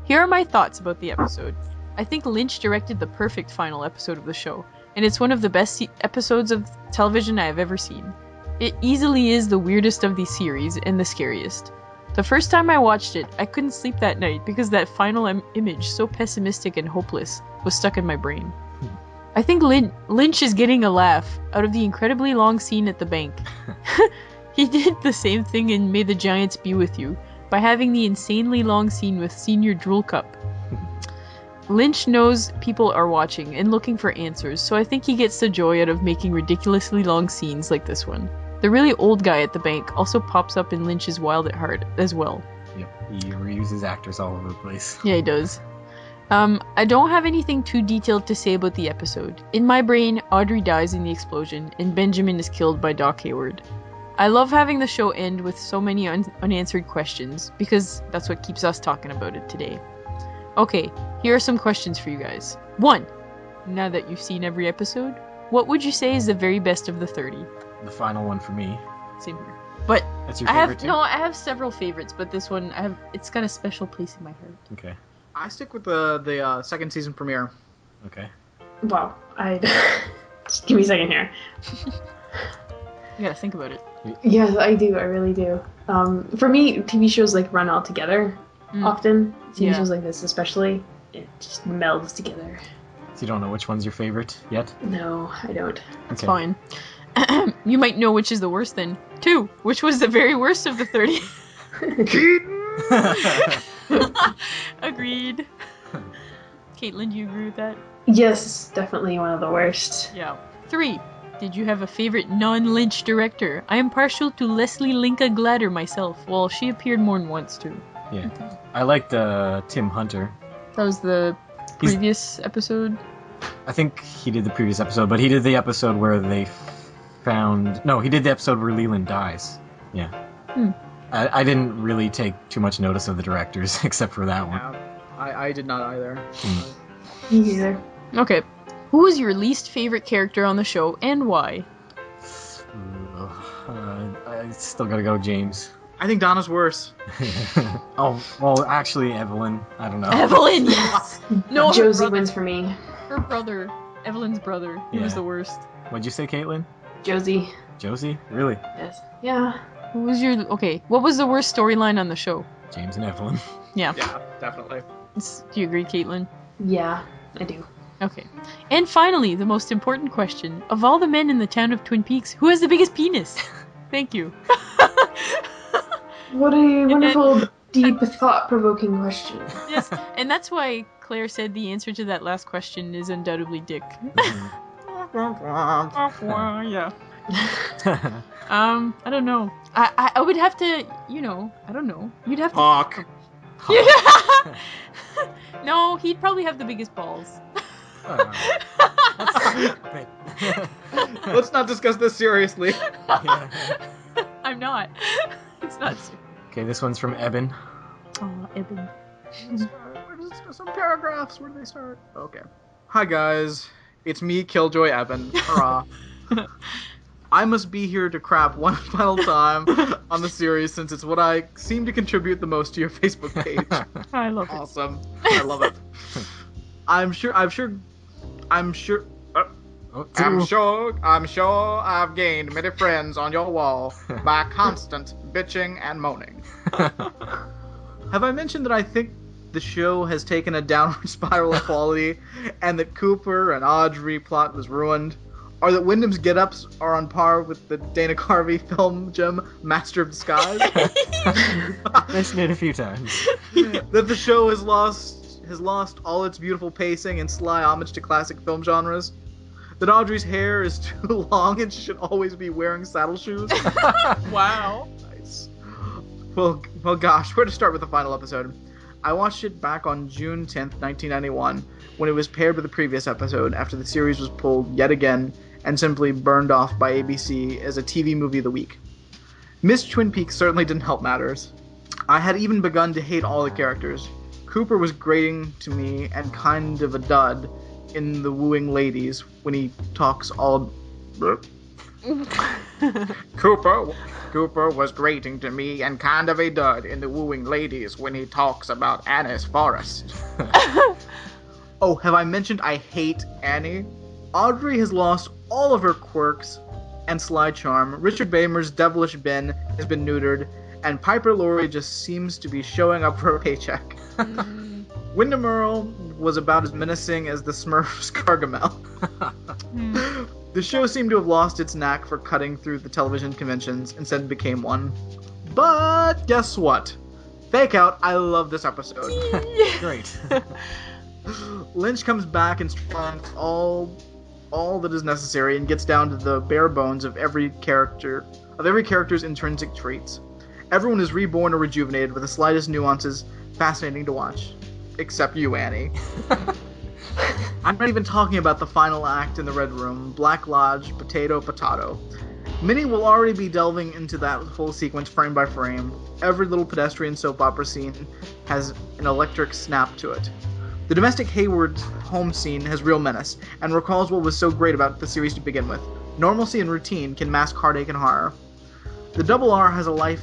Here are my thoughts about the episode. I think Lynch directed the perfect final episode of the show, and it's one of the best episodes of television I have ever seen. It easily is the weirdest of the series and the scariest. The first time I watched it, I couldn't sleep that night because that final image, so pessimistic and hopeless, was stuck in my brain. I think Lynch is getting a laugh out of the incredibly long scene at the bank. He did the same thing in May the Giants Be With You, by having the insanely long scene with Senior Drool Cup. Lynch knows people are watching and looking for answers, so I think he gets the joy out of making ridiculously long scenes like this one. The really old guy at the bank also pops up in Lynch's Wild at Heart as well. Yep, he reuses actors all over the place. Yeah, he does. I don't have anything too detailed to say about the episode. In my brain, Audrey dies in the explosion, and Benjamin is killed by Doc Hayward. I love having the show end with so many unanswered questions, because that's what keeps us talking about it today. Okay, here are some questions for you guys. 1. Now that you've seen every episode, what would you say is the very best of the 30? The final one for me. Same here. But That's your favorite too? I have several favorites, but this one it's got a special place in my heart. Okay. I stick with the second season premiere. Okay. Wow, just give me a second here. You gotta think about it. Yes, I do. I really do. For me, TV shows like run all together often. TV shows like this, especially, it just melds together. So you don't know which one's your favorite yet? No, I don't. It's fine. You might know which is the worst then. 2. Which was the very worst of the 30? Agreed. Caitlin, do you agree with that? Yes, definitely one of the worst. Yeah. 3. Did you have a favorite non-Lynch director? I am partial to Leslie Linka Glatter myself. Well, she appeared more than once too. Yeah. I liked Tim Hunter. That was the previous episode? I think he did the previous episode, but he did the episode where they found... No, he did the episode where Leland dies. Yeah. I didn't really take too much notice of the directors, except for that one. Yeah, I did not either. Me either. Okay. Who was your least favorite character on the show, and why? I still gotta go James. I think Donna's worse. Oh, well, actually, Evelyn. I don't know. Evelyn, yes! No, Josie wins for me. Her brother, Evelyn's brother, he was the worst. What'd you say, Caitlin? Josie. Josie? Really? Yes. Yeah. What was the worst storyline on the show? James and Evelyn. Yeah. Yeah, definitely. Do you agree, Caitlin? Yeah, I do. Okay. And finally, the most important question. Of all the men in the town of Twin Peaks, who has the biggest penis? Thank you. What a wonderful, deep, thought-provoking question. Yes, and that's why Claire said the answer to that last question is undoubtedly Dick. Yeah. I don't know. I would have to, I don't know. You'd have to... Hawk. No, he'd probably have the biggest balls. Let's not discuss this seriously. I'm not. It's not... Okay, this one's from Eben. Oh, Eben. Some paragraphs. Where do they start? Okay. Hi guys, it's me, Killjoy Evan. Hurrah! I must be here to crap one final time on the series since it's what I seem to contribute the most to your Facebook page. I love it. Awesome. I love it. I'm sure I've gained many friends on your wall by constant bitching and moaning. Have I mentioned that I think the show has taken a downward spiral of quality and that Cooper and Audrey plot was ruined? Or that Wyndham's get-ups are on par with the Dana Carvey film gem Master of Disguise? Mentioned it a few times. That the show has lost all its beautiful pacing and sly homage to classic film genres? That Audrey's hair is too long and she should always be wearing saddle shoes? Wow. Nice. Well, gosh, where to start with the final episode? I watched it back on June 10th, 1991, when it was paired with the previous episode after the series was pulled yet again and simply burned off by ABC as a TV movie of the week. Miss Twin Peaks certainly didn't help matters. I had even begun to hate all the characters. Cooper was grating to me and kind of a dud in The Wooing Ladies when he talks all... Cooper was grating to me and kind of a dud in The Wooing Ladies when he talks about Annie's Forest. Oh, have I mentioned I hate Annie? Audrey has lost all of her quirks and sly charm. Richard Bamer's devilish Ben has been neutered, and Piper Laurie just seems to be showing up for a paycheck. Wyndham Earl was about as menacing as the Smurfs Gargamel. The show seemed to have lost its knack for cutting through the television conventions, instead became one. But guess what? Fake out, I love this episode. Great. Lynch comes back and finds all that is necessary and gets down to the bare bones of every character's intrinsic traits. Everyone is reborn or rejuvenated with the slightest nuances, fascinating to watch. Except you, Annie. I'm not even talking about the final act in the Red Room, Black Lodge, Potato. Many will already be delving into that whole sequence frame by frame. Every little pedestrian soap opera scene has an electric snap to it. The domestic Hayward home scene has real menace, and recalls what was so great about the series to begin with. Normalcy and routine can mask heartache and horror. The Double R has a life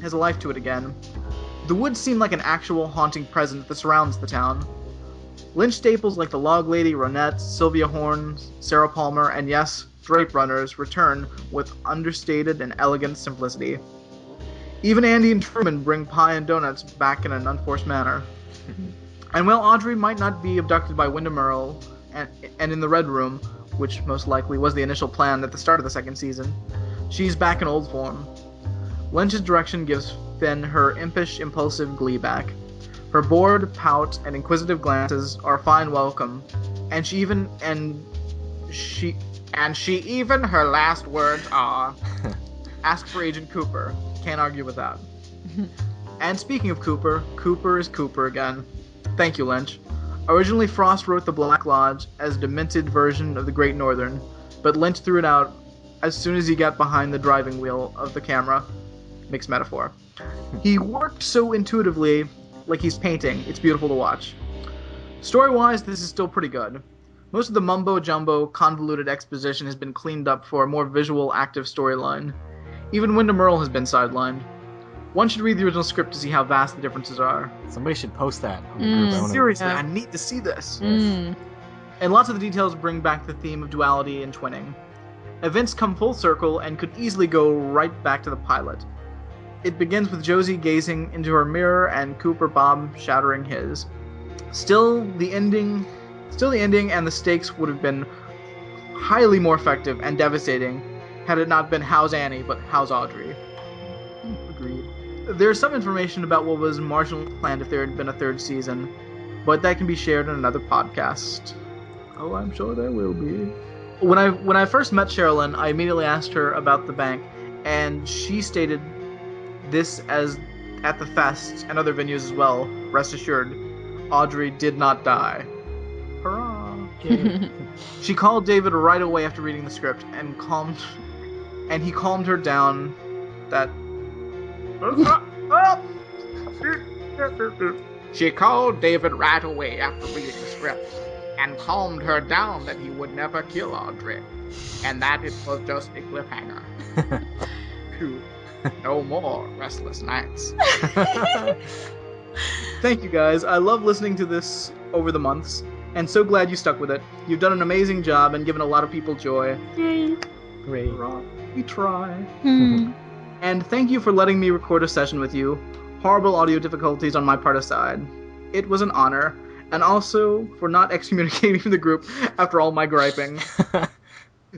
to it again. The woods seem like an actual haunting presence that surrounds the town. Lynch staples like the Log Lady, Ronette, Sylvia Horne, Sarah Palmer, and yes, Drape Runners return with understated and elegant simplicity. Even Andy and Truman bring pie and donuts back in an unforced manner. And while Audrey might not be abducted by Wyndham Earl and in the Red Room, which most likely was the initial plan at the start of the second season, she's back in old form. Lynch's direction gives Finn her impish, impulsive glee back. Her bored pout and inquisitive glances are a fine welcome, and she even her last words are, ask for Agent Cooper. Can't argue with that. And speaking of Cooper, Cooper is Cooper again. Thank you, Lynch. Originally, Frost wrote The Black Lodge as a demented version of The Great Northern, but Lynch threw it out as soon as he got behind the driving wheel of the camera. Mixed metaphor. He worked so intuitively, like he's painting. It's beautiful to watch. Story-wise, this is still pretty good. Most of the mumbo-jumbo, convoluted exposition has been cleaned up for a more visual, active storyline. Even Wyndham Earl has been sidelined. One should read the original script to see how vast the differences are. Somebody should post that on the group. Seriously, I need to see this. And lots of the details bring back the theme of duality and twinning. Events come full circle and could easily go right back to the pilot. It begins with Josie gazing into her mirror and Cooper Bob shattering his. Still the ending and the stakes would have been highly more effective and devastating had it not been How's Annie, but How's Audrey. Agreed. There's some information about what was marginally planned if there had been a third season, but that can be shared in another podcast. Oh, I'm sure there will be. When I first met Sherilyn, I immediately asked her about the bank, and she stated this as at the fest and other venues as well. Rest assured, Audrey did not die. Hurrah! She called David right away after reading the script and he calmed her down. She called David right away after reading the script and calmed her down that he would never kill Audrey, and that it was just a cliffhanger. Phew. No more restless nights. Thank you guys. I love listening to this over the months, and so glad you stuck with it. You've done an amazing job and given a lot of people joy. Yay. Great. We try. And thank you for letting me record a session with you. Horrible audio difficulties on my part aside. It was an honor, and also for not excommunicating the group after all my griping.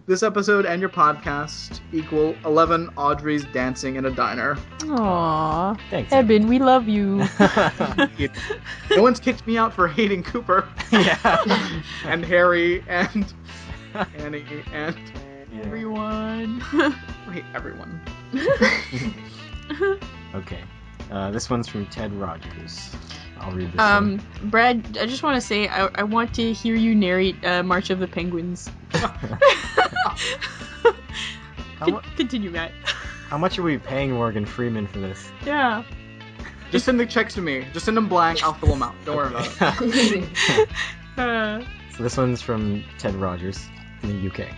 This episode and your podcast equal 11 Audreys dancing in a diner. Aww. Thanks. Eben, we love you. No one's kicked me out for hating Cooper. Yeah. And Harry and Annie and Everyone. I hate everyone. Okay. This one's from Ted Rogers. I'll read this one. Brad, I just want to say I want to hear you narrate March of the Penguins. Continue, Matt. How much are we paying Morgan Freeman for this? Yeah. Just send the checks to me. Just send them blank. I'll fill them out. Don't worry about it. So this one's from Ted Rogers in the UK.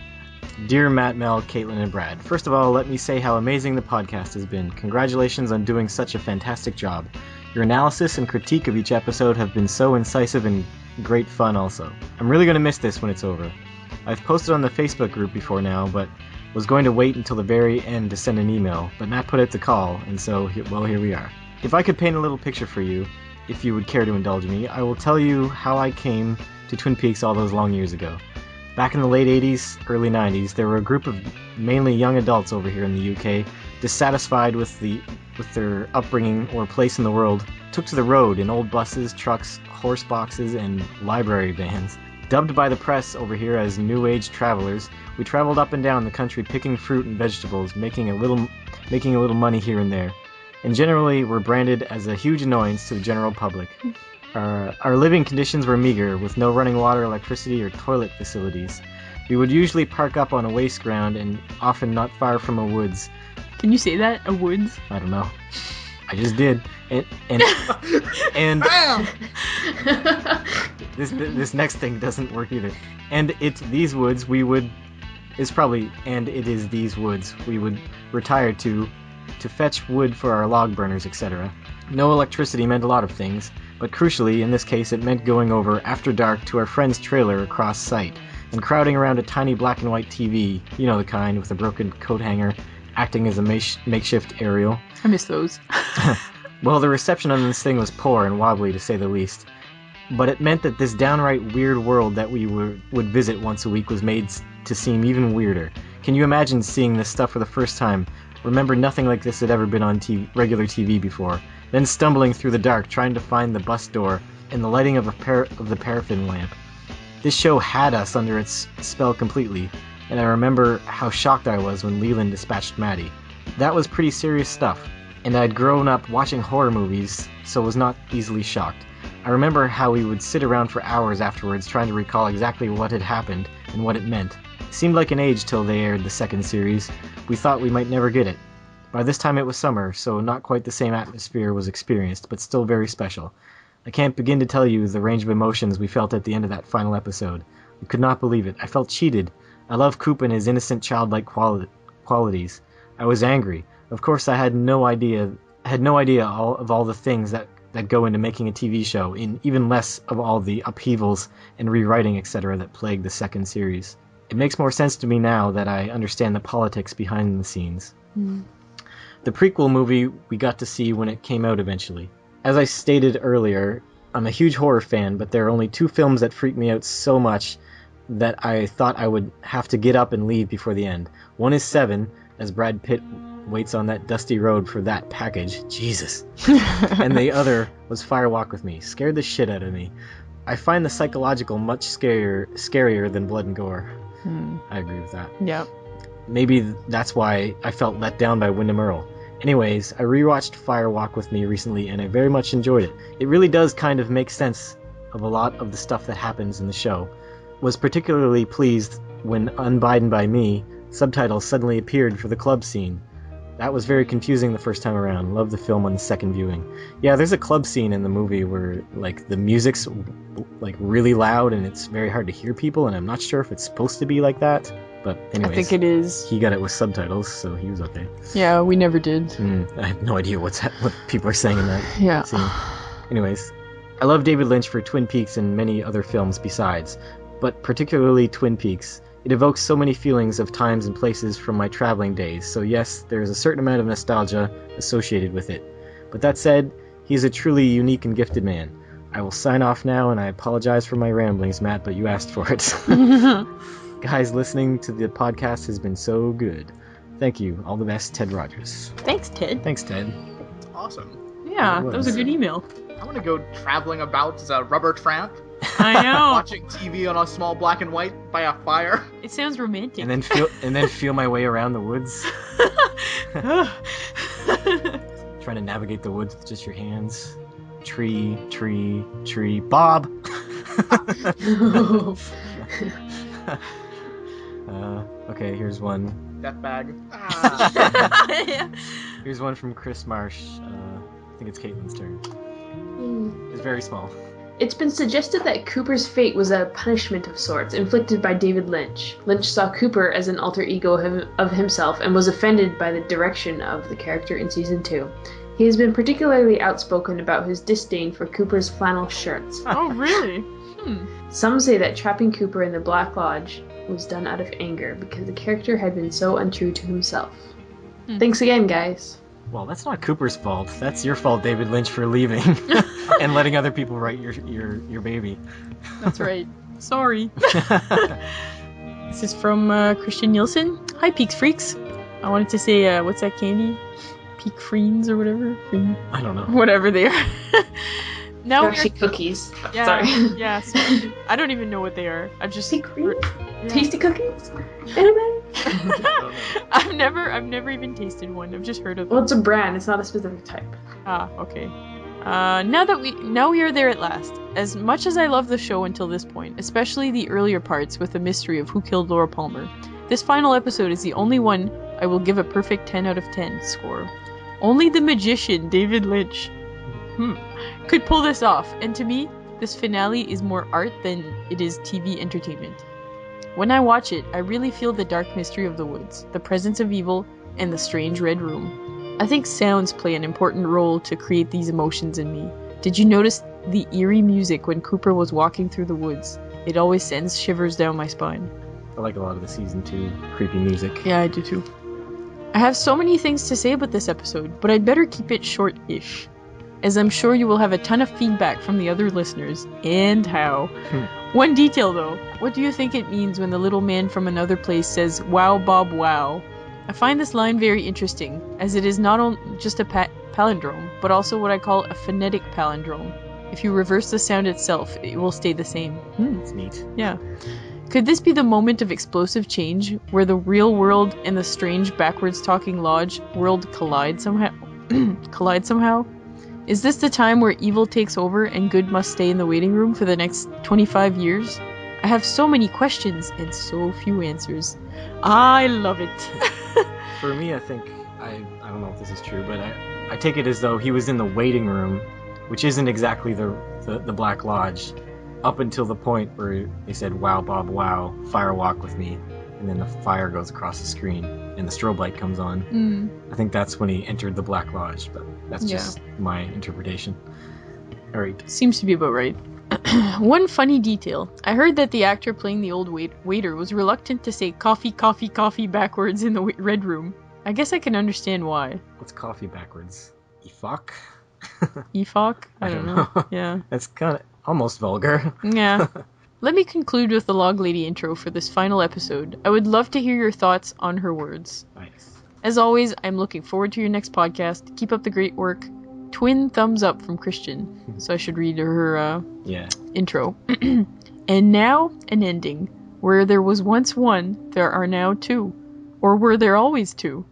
Dear Matt, Mel, Caitlin, and Brad, first of all, let me say how amazing the podcast has been. Congratulations on doing such a fantastic job. Your analysis and critique of each episode have been so incisive and great fun also. I'm really going to miss this when it's over. I've posted on the Facebook group before now, but was going to wait until the very end to send an email, but Matt put it to call, and so, well, here we are. If I could paint a little picture for you, if you would care to indulge me, I will tell you how I came to Twin Peaks all those long years ago. Back in the late 80s, early 90s, there were a group of mainly young adults over here in the UK, dissatisfied with their upbringing or place in the world, took to the road in old buses, trucks, horse boxes, and library vans. Dubbed by the press over here as New Age travelers, we traveled up and down the country picking fruit and vegetables, making a little money here and there, and generally were branded as a huge annoyance to the general public. Our living conditions were meager, with no running water, electricity, or toilet facilities. We would usually park up on a waste ground and often not far from a woods. Can you say that? A woods? I don't know. I just did. And this next thing doesn't work either. And it is these woods we would retire to fetch wood for our log burners, etc. No electricity meant a lot of things, but crucially, in this case, it meant going over after dark to our friend's trailer across site, and crowding around a tiny black and white TV, you know the kind, with a broken coat hanger, acting as a makeshift aerial. I miss those. Well, the reception on this thing was poor and wobbly, to say the least. But it meant that this downright weird world that we would visit once a week was made to seem even weirder. Can you imagine seeing this stuff for the first time? Remember, nothing like this had ever been on regular TV before. Then stumbling through the dark, trying to find the bus door and the lighting of the paraffin lamp. This show had us under its spell completely, and I remember how shocked I was when Leland dispatched Maddie. That was pretty serious stuff, and I'd grown up watching horror movies, so was not easily shocked. I remember how we would sit around for hours afterwards trying to recall exactly what had happened and what it meant. It seemed like an age till they aired the second series. We thought we might never get it. By this time it was summer, so not quite the same atmosphere was experienced, but still very special. I can't begin to tell you the range of emotions we felt at the end of that final episode. We could not believe it. I felt cheated. I love Coop and his innocent childlike qualities. I was angry. Of course I had no idea of all the things that go into making a TV show, and even less of all the upheavals and rewriting, etc. that plagued the second series. It makes more sense to me now that I understand the politics behind the scenes. The the prequel movie we got to see when it came out eventually. As I stated earlier, I'm a huge horror fan, but there are only 2 films that freak me out so much that I thought I would have to get up and leave before the end. One is Seven, as Brad Pitt waits on that dusty road for that package. Jesus. And the other was Fire Walk with Me. Scared the shit out of me. I find the psychological much scarier than blood and gore. I agree with that. Yeah. Maybe that's why I felt let down by Wyndham Earl. Anyways, I rewatched Fire Walk with Me recently, and I very much enjoyed it. It really does kind of make sense of a lot of the stuff that happens in the show. Was particularly pleased when Unbidden by Me subtitles suddenly appeared for the club scene. That was very confusing the first time around. Loved the film on the second viewing. Yeah, there's a club scene in the movie where like the music's like really loud and it's very hard to hear people, and I'm not sure if it's supposed to be like that. But anyways, I think it is. He got it with subtitles, so he was okay. Yeah, we never did. I have no idea what people are saying in that Yeah. scene. Anyways, I love David Lynch for Twin Peaks and many other films besides, but particularly Twin Peaks. It evokes so many feelings of times and places from my traveling days, so yes, there is a certain amount of nostalgia associated with it. But that said, he is a truly unique and gifted man. I will sign off now, and I apologize for my ramblings, Matt, but you asked for it. Guys, listening to the podcast has been so good. Thank you. All the best, Ted Rogers. Thanks, Ted. Thanks, Ted. That's awesome. Yeah, that was a good email. I want to go traveling about as a rubber tramp, I know. watching TV on a small black and white by a fire. It sounds romantic. And then feel my way around the woods. Trying to navigate the woods with just your hands. Tree, tree, tree. Bob! Okay, here's one. Death bag. Here's one from Chris Marsh. I think it's Caitlin's turn. It's very small. It's been suggested that Cooper's fate was a punishment of sorts, inflicted by David Lynch. Lynch saw Cooper as an alter ego of himself and was offended by the direction of the character in Season 2. He has been particularly outspoken about his disdain for Cooper's flannel shirts. Oh, really? Some say that trapping Cooper in the Black Lodge was done out of anger because the character had been so untrue to himself. Thanks again, guys. Well, that's not Cooper's fault. That's your fault, David Lynch, for leaving and letting other people write your baby. That's right. Sorry. This is from Christian Nielsen. Hi, Peaks Freaks. I wanted to say, what's that candy? Peak Freens or whatever? I don't know. Whatever they are. Now Hershey cookies. Yeah, Sorry. yeah. Sorry. I don't even know what they are. I've just Peak Freens? Yeah. Tasty cookies? Anybody? I've never even tasted one. I've just heard of them. Well, it's a brand. It's not a specific type. Ah, okay. Now we are there at last. As much as I love the show until this point, especially the earlier parts with the mystery of who killed Laura Palmer, this final episode is the only one I will give a perfect 10 out of 10 score. Only the magician, David Lynch, could pull this off, and to me, this finale is more art than it is TV entertainment. When I watch it, I really feel the dark mystery of the woods, the presence of evil, and the strange red room. I think sounds play an important role to create these emotions in me. Did you notice the eerie music when Cooper was walking through the woods? It always sends shivers down my spine. I like a lot of the Season 2 creepy music. Yeah, I do too. I have so many things to say about this episode, but I'd better keep it short-ish, as I'm sure you will have a ton of feedback from the other listeners, and how. One detail though, what do you think it means when the little man from another place says, "Wow, Bob, wow"? I find this line very interesting, as it is not just a palindrome, but also what I call a phonetic palindrome. If you reverse the sound itself, it will stay the same. That's neat. Yeah. Could this be the moment of explosive change, where the real world and the strange backwards-talking lodge world collide somehow? Is this the time where evil takes over and good must stay in the waiting room for the next 25 years? I have so many questions and so few answers. I love it. For me, I think, I don't know if this is true, but I take it as though he was in the waiting room, which isn't exactly the Black Lodge, up until the point where they said, "Wow, Bob, wow, fire walk with me," and then the fire goes across the screen and the strobe light comes on. I think that's when he entered the Black Lodge, but that's just my interpretation. All right. Seems to be about right. One funny detail. I heard that the actor playing the old waiter was reluctant to say coffee, coffee, coffee backwards in the red room. I guess I can understand why. What's coffee backwards? Efok? Efok? I don't know. Yeah. That's kind of almost vulgar. Yeah. Let me conclude with the Log Lady intro for this final episode. I would love to hear your thoughts on her words. Nice. As always, I'm looking forward to your next podcast. Keep up the great work. Twin thumbs up from Christian. So I should read her intro. And now, an ending. Where there was once one, there are now two. Or were there always two?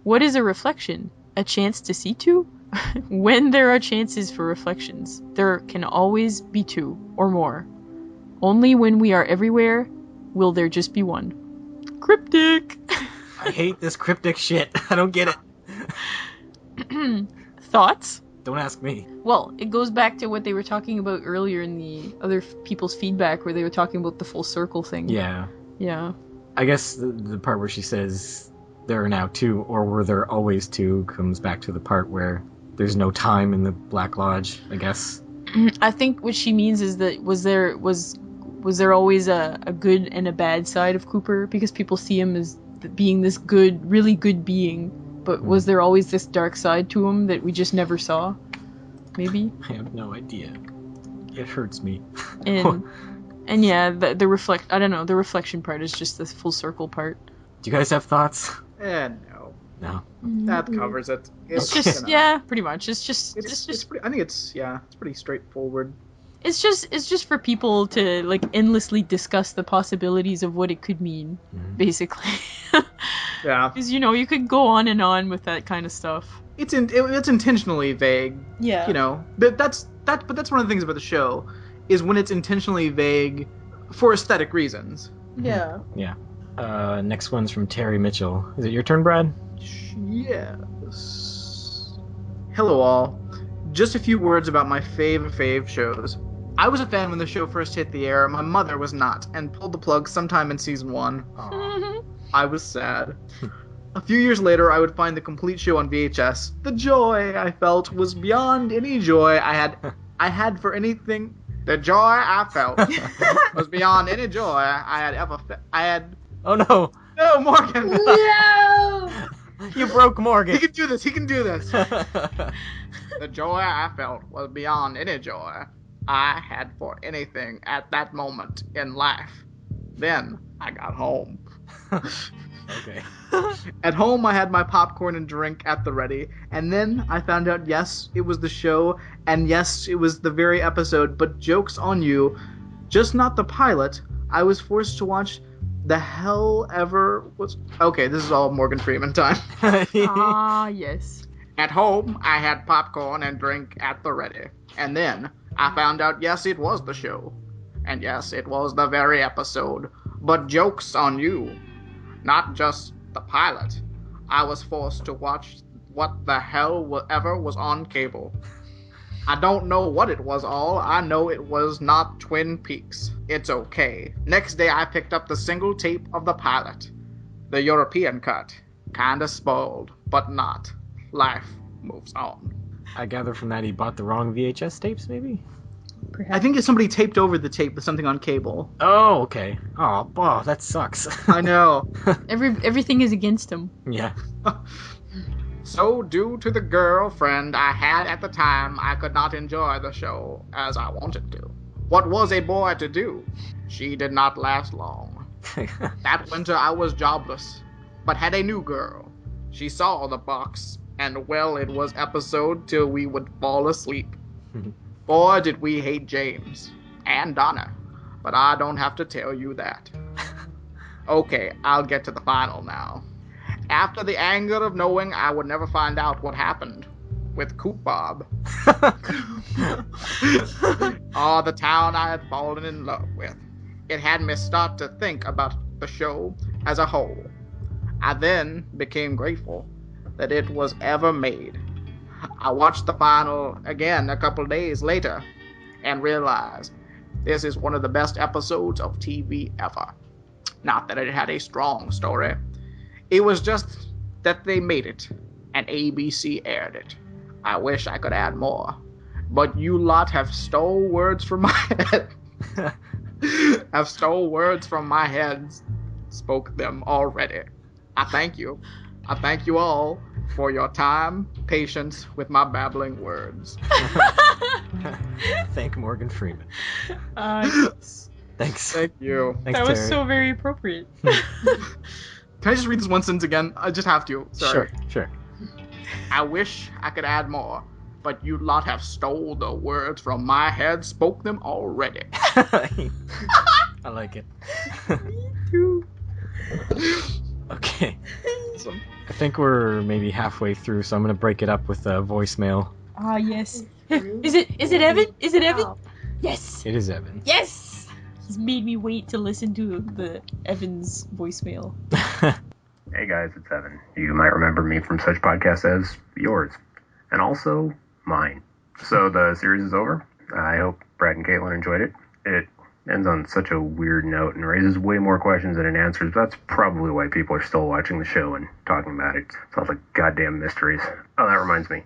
What is a reflection? A chance to see two? When there are chances for reflections, there can always be two or more. Only when we are everywhere will there just be one. Cryptic! I hate this cryptic shit. I don't get it. Thoughts? Don't ask me. Well, it goes back to what they were talking about earlier in the other people's feedback, where they were talking about the full circle thing. Yeah. Yeah. I guess the part where she says there are now two, or were there always two, comes back to the part where there's no time in the Black Lodge, I guess. I think what she means is that was there always a good and a bad side of Cooper, because people see him as being this good, really good being, but was there always this dark side to him that we just never saw? Maybe? I have no idea. It hurts me. And yeah, the reflection part is just the full circle part. Do you guys have thoughts? No. No. That covers it. It's just pretty much. It's pretty, I think it's pretty straightforward. It's just for people to like endlessly discuss the possibilities of what it could mean, basically. Yeah. Because you could go on and on with that kind of stuff. It's intentionally vague. Yeah. But that's one of the things about the show, is when it's intentionally vague for aesthetic reasons. Yeah. Yeah. Next one's from Terry Mitchell. Is it your turn, Brad? Yes. Hello all. Just a few words about my fave shows. I was a fan when the show first hit the air. My mother was not, and pulled the plug sometime in season 1. I was sad. A few years later, I would find the complete show on VHS. The joy I felt was beyond any joy I had for anything. The joy I felt was beyond any joy I had ever felt. Oh no! No, Morgan! No! You broke Morgan. He can do this. The joy I felt was beyond any joy I had for anything at that moment in life. Then I got home. Okay. At home, I had my popcorn and drink at the ready, and then I found out, yes, it was the show, and yes, it was the very episode, but joke's on you, just not the pilot. I was forced to watch the hell ever was... Okay, this is all Morgan Freeman time. Yes. At home, I had popcorn and drink at the ready, and then I found out, yes, it was the show, and yes, it was the very episode, but joke's on you. Not just the pilot. I was forced to watch what the hell ever was on cable. I don't know what it was all. I know it was not Twin Peaks. It's okay. Next day I picked up the single tape of the pilot. The European cut. Kinda spoiled, but not. Life moves on. I gather from that he bought the wrong VHS tapes, maybe? I think if somebody taped over the tape with something on cable. Oh, okay. Oh, that sucks. I know. Everything is against him. Yeah. So, due to the girlfriend I had at the time, I could not enjoy the show as I wanted to. What was a boy to do? She did not last long. That winter I was jobless, but had a new girl. She saw the box, and well, it was episode till we would fall asleep. Boy, did we hate James and Donna, but I don't have to tell you that. Okay, I'll get to the final now. After the anger of knowing I would never find out what happened with Coop Bob. Oh, the town I had fallen in love with. It had me start to think about the show as a whole. I then became grateful that it was ever made. I watched the final again a couple days later and realized this is one of the best episodes of TV ever. Not that it had a strong story. It was just that they made it and ABC aired it. I wish I could add more, but you lot have stole words from my head. Have stole words from my head, spoke them already. I thank you. I thank you all. for your time, patience with my babbling words. Thank Morgan Freeman. Yes. Thanks. Thank you. Thanks, That was Terry. so very appropriate. Can I just read this one sentence again? I just have to. Sorry. Sure. I wish I could add more, but you lot have stole the words from my head, spoke them already. I like it. Okay. Awesome. I think we're maybe halfway through, so I'm gonna break it up with a voicemail. Ah, yes. Is it Evan? Is it Evan? Yes. It is Evan. Yes. He's made me wait to listen to the Evan's voicemail. Hey guys, it's Evan. You might remember me from such podcasts as yours, and also mine. So the series is over. I hope Brad and Caitlin enjoyed it. It ends on such a weird note and raises way more questions than it answers. That's probably why people are still watching the show and talking about it. It's all like goddamn mysteries. Oh, that reminds me.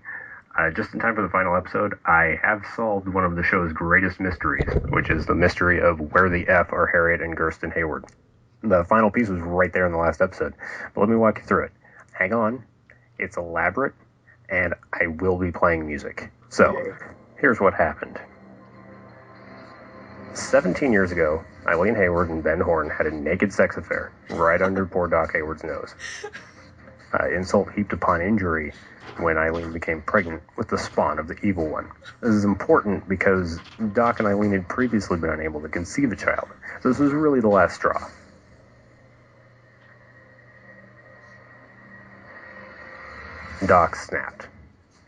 Just in time for the final episode, I have solved one of the show's greatest mysteries, which is the mystery of where the F are Harriet and Gersten Hayward. The final piece was right there in the last episode, but let me walk you through it. Hang on. It's elaborate, and I will be playing music. So, here's what happened. 17 years ago, Eileen Hayward and Ben Horn had a naked sex affair right under poor Doc Hayward's nose. Insult heaped upon injury when Eileen became pregnant with the spawn of the evil one. This is important because Doc and Eileen had previously been unable to conceive a child, so this was really the last straw. Doc snapped.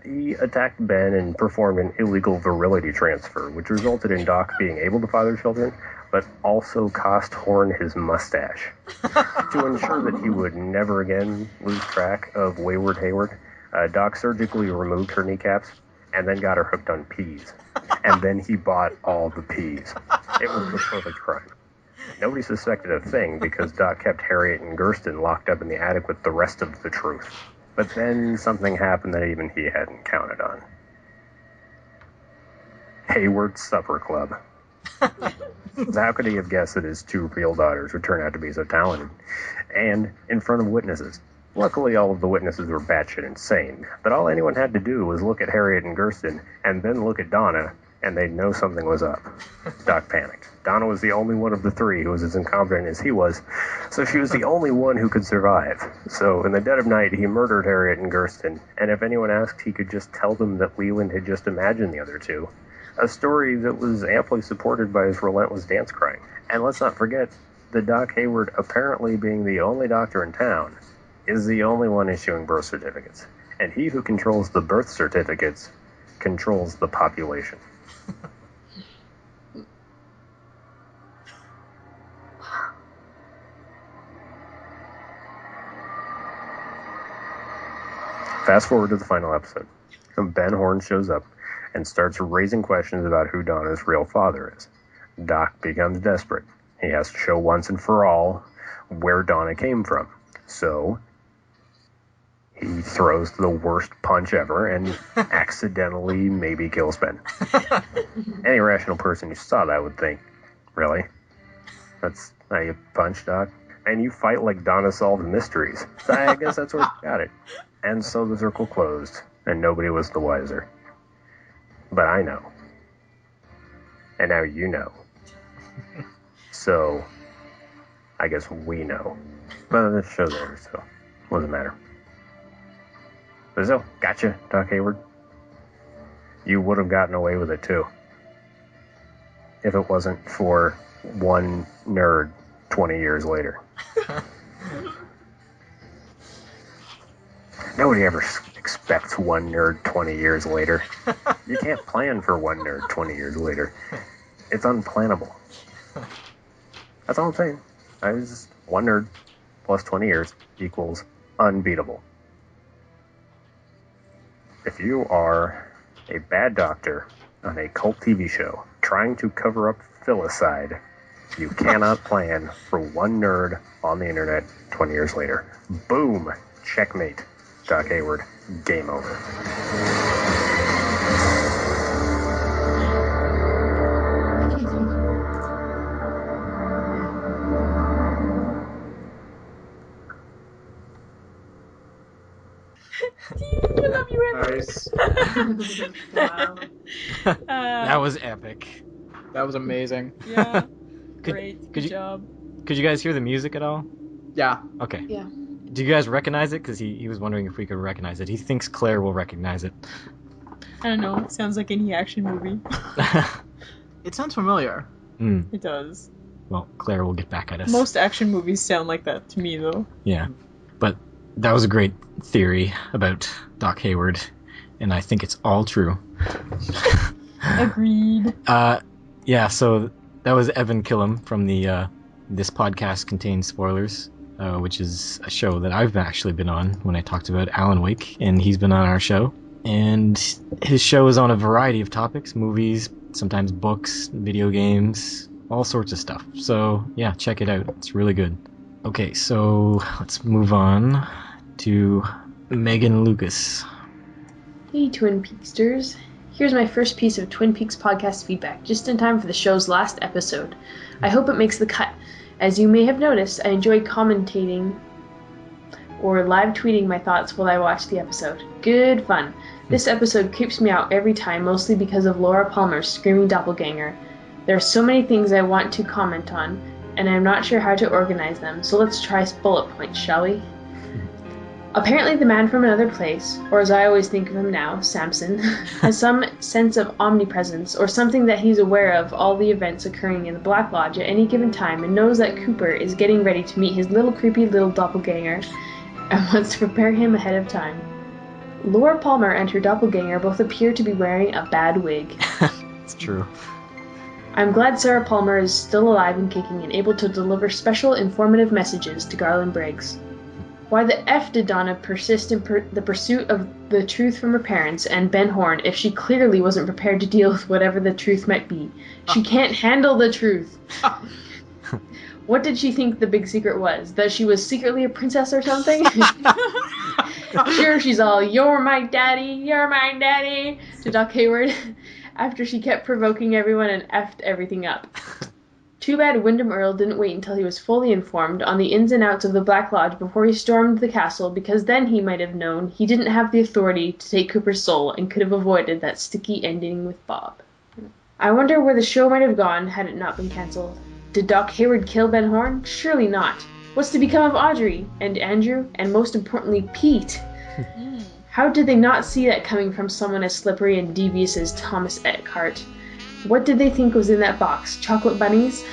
He attacked Ben and performed an illegal virility transfer, which resulted in Doc being able to father children, but also cost Horn his mustache. To ensure that he would never again lose track of Wayward Hayward, Doc surgically removed her kneecaps and then got her hooked on peas. And then he bought all the peas. It was the perfect crime. Nobody suspected a thing because Doc kept Harriet and Gersten locked up in the attic with the rest of the truth. But then something happened that even he hadn't counted on. Hayward's Supper Club. How could he have guessed that his two real daughters would turn out to be so talented? And in front of witnesses. Luckily, all of the witnesses were batshit insane, but all anyone had to do was look at Harriet and Gersten, and then look at Donna, and they'd know something was up. Doc panicked. Donna was the only one of the three who was as incompetent as he was, so she was the only one who could survive. So in the dead of night, he murdered Harriet and Gersten, and if anyone asked, he could just tell them that Leland had just imagined the other two. A story that was amply supported by his relentless dance crying. And let's not forget that Doc Hayward, apparently being the only doctor in town, is the only one issuing birth certificates. And he who controls the birth certificates controls the population. Fast forward to the final episode. Ben Horn shows up and starts raising questions about who Donna's real father is. Doc becomes desperate. He has to show once and for all where Donna came from. So he throws the worst punch ever and accidentally maybe kills Ben. Any rational person who saw that would think, really? That's how you punch, Doc? And you fight like Donna solved mysteries. So I guess that's where you got it. And so the circle closed, and nobody was the wiser. But I know. And now you know. So, I guess we know. But the show's over, so it doesn't matter. But so, gotcha, Doc Hayward. You would have gotten away with it too. If it wasn't for one nerd 20 years later. Nobody ever expects one nerd 20 years later. You can't plan for one nerd 20 years later. It's unplannable. That's all I'm saying. I was just one nerd plus 20 years equals unbeatable. If you are a bad doctor on a cult TV show trying to cover up filicide, you cannot plan for one nerd on the internet 20 years later. Boom! Checkmate. Doc Hayward. Game over. I love you, Evan. Nice. Wow. That was epic. That was amazing. Yeah. Could- Great. could Good you- job. Could you guys hear the music at all? Yeah. Okay. Yeah. Do you guys recognize it? Because he was wondering if we could recognize it. He thinks Claire will recognize it. I don't know. It sounds like any action movie. It sounds familiar. It does. Well, Claire will get back at us. Most action movies sound like that to me, though. Yeah. But that was a great theory about Doc Hayward, and I think it's all true. Agreed. Yeah, so that was Evan Killam from the This Podcast Contains Spoilers, which is a show that I've actually been on when I talked about Alan Wake, and he's been on our show. And his show is on a variety of topics, movies, sometimes books, video games, all sorts of stuff. So yeah, check it out. It's really good. Okay, so let's move on to Megan Lucas. Hey, Twin Peaksters. Here's my first piece of Twin Peaks podcast feedback, just in time for the show's last episode. I hope it makes the cut. As you may have noticed, I enjoy commentating or live tweeting my thoughts while I watch the episode. Good fun. This episode creeps me out every time, mostly because of Laura Palmer's screaming doppelganger. There are so many things I want to comment on, and I'm not sure how to organize them, so let's try bullet points, shall we? Apparently the man from another place, or as I always think of him now, Samson, has some sense of omnipresence, or something that he's aware of all the events occurring in the Black Lodge at any given time, and knows that Cooper is getting ready to meet his little creepy little doppelganger, and wants to prepare him ahead of time. Laura Palmer and her doppelganger both appear to be wearing a bad wig. It's true. I'm glad Sarah Palmer is still alive and kicking and able to deliver special informative messages to Garland Briggs. Why the F did Donna persist in the pursuit of the truth from her parents and Ben Horn if she clearly wasn't prepared to deal with whatever the truth might be? She can't handle the truth. What did she think the big secret was? That she was secretly a princess or something? Sure, she's all, you're my daddy, to Doc Hayward, after she kept provoking everyone and effed everything up. Too bad Wyndham Earle didn't wait until he was fully informed on the ins and outs of the Black Lodge before he stormed the castle, because then he might have known he didn't have the authority to take Cooper's soul and could have avoided that sticky ending with Bob. I wonder where the show might have gone had it not been cancelled. Did Doc Hayward kill Ben Horn? Surely not. What's to become of Audrey, and Andrew, and most importantly, Pete? How did they not see that coming from someone as slippery and devious as Thomas Eckhart? What did they think was in that box? Chocolate bunnies?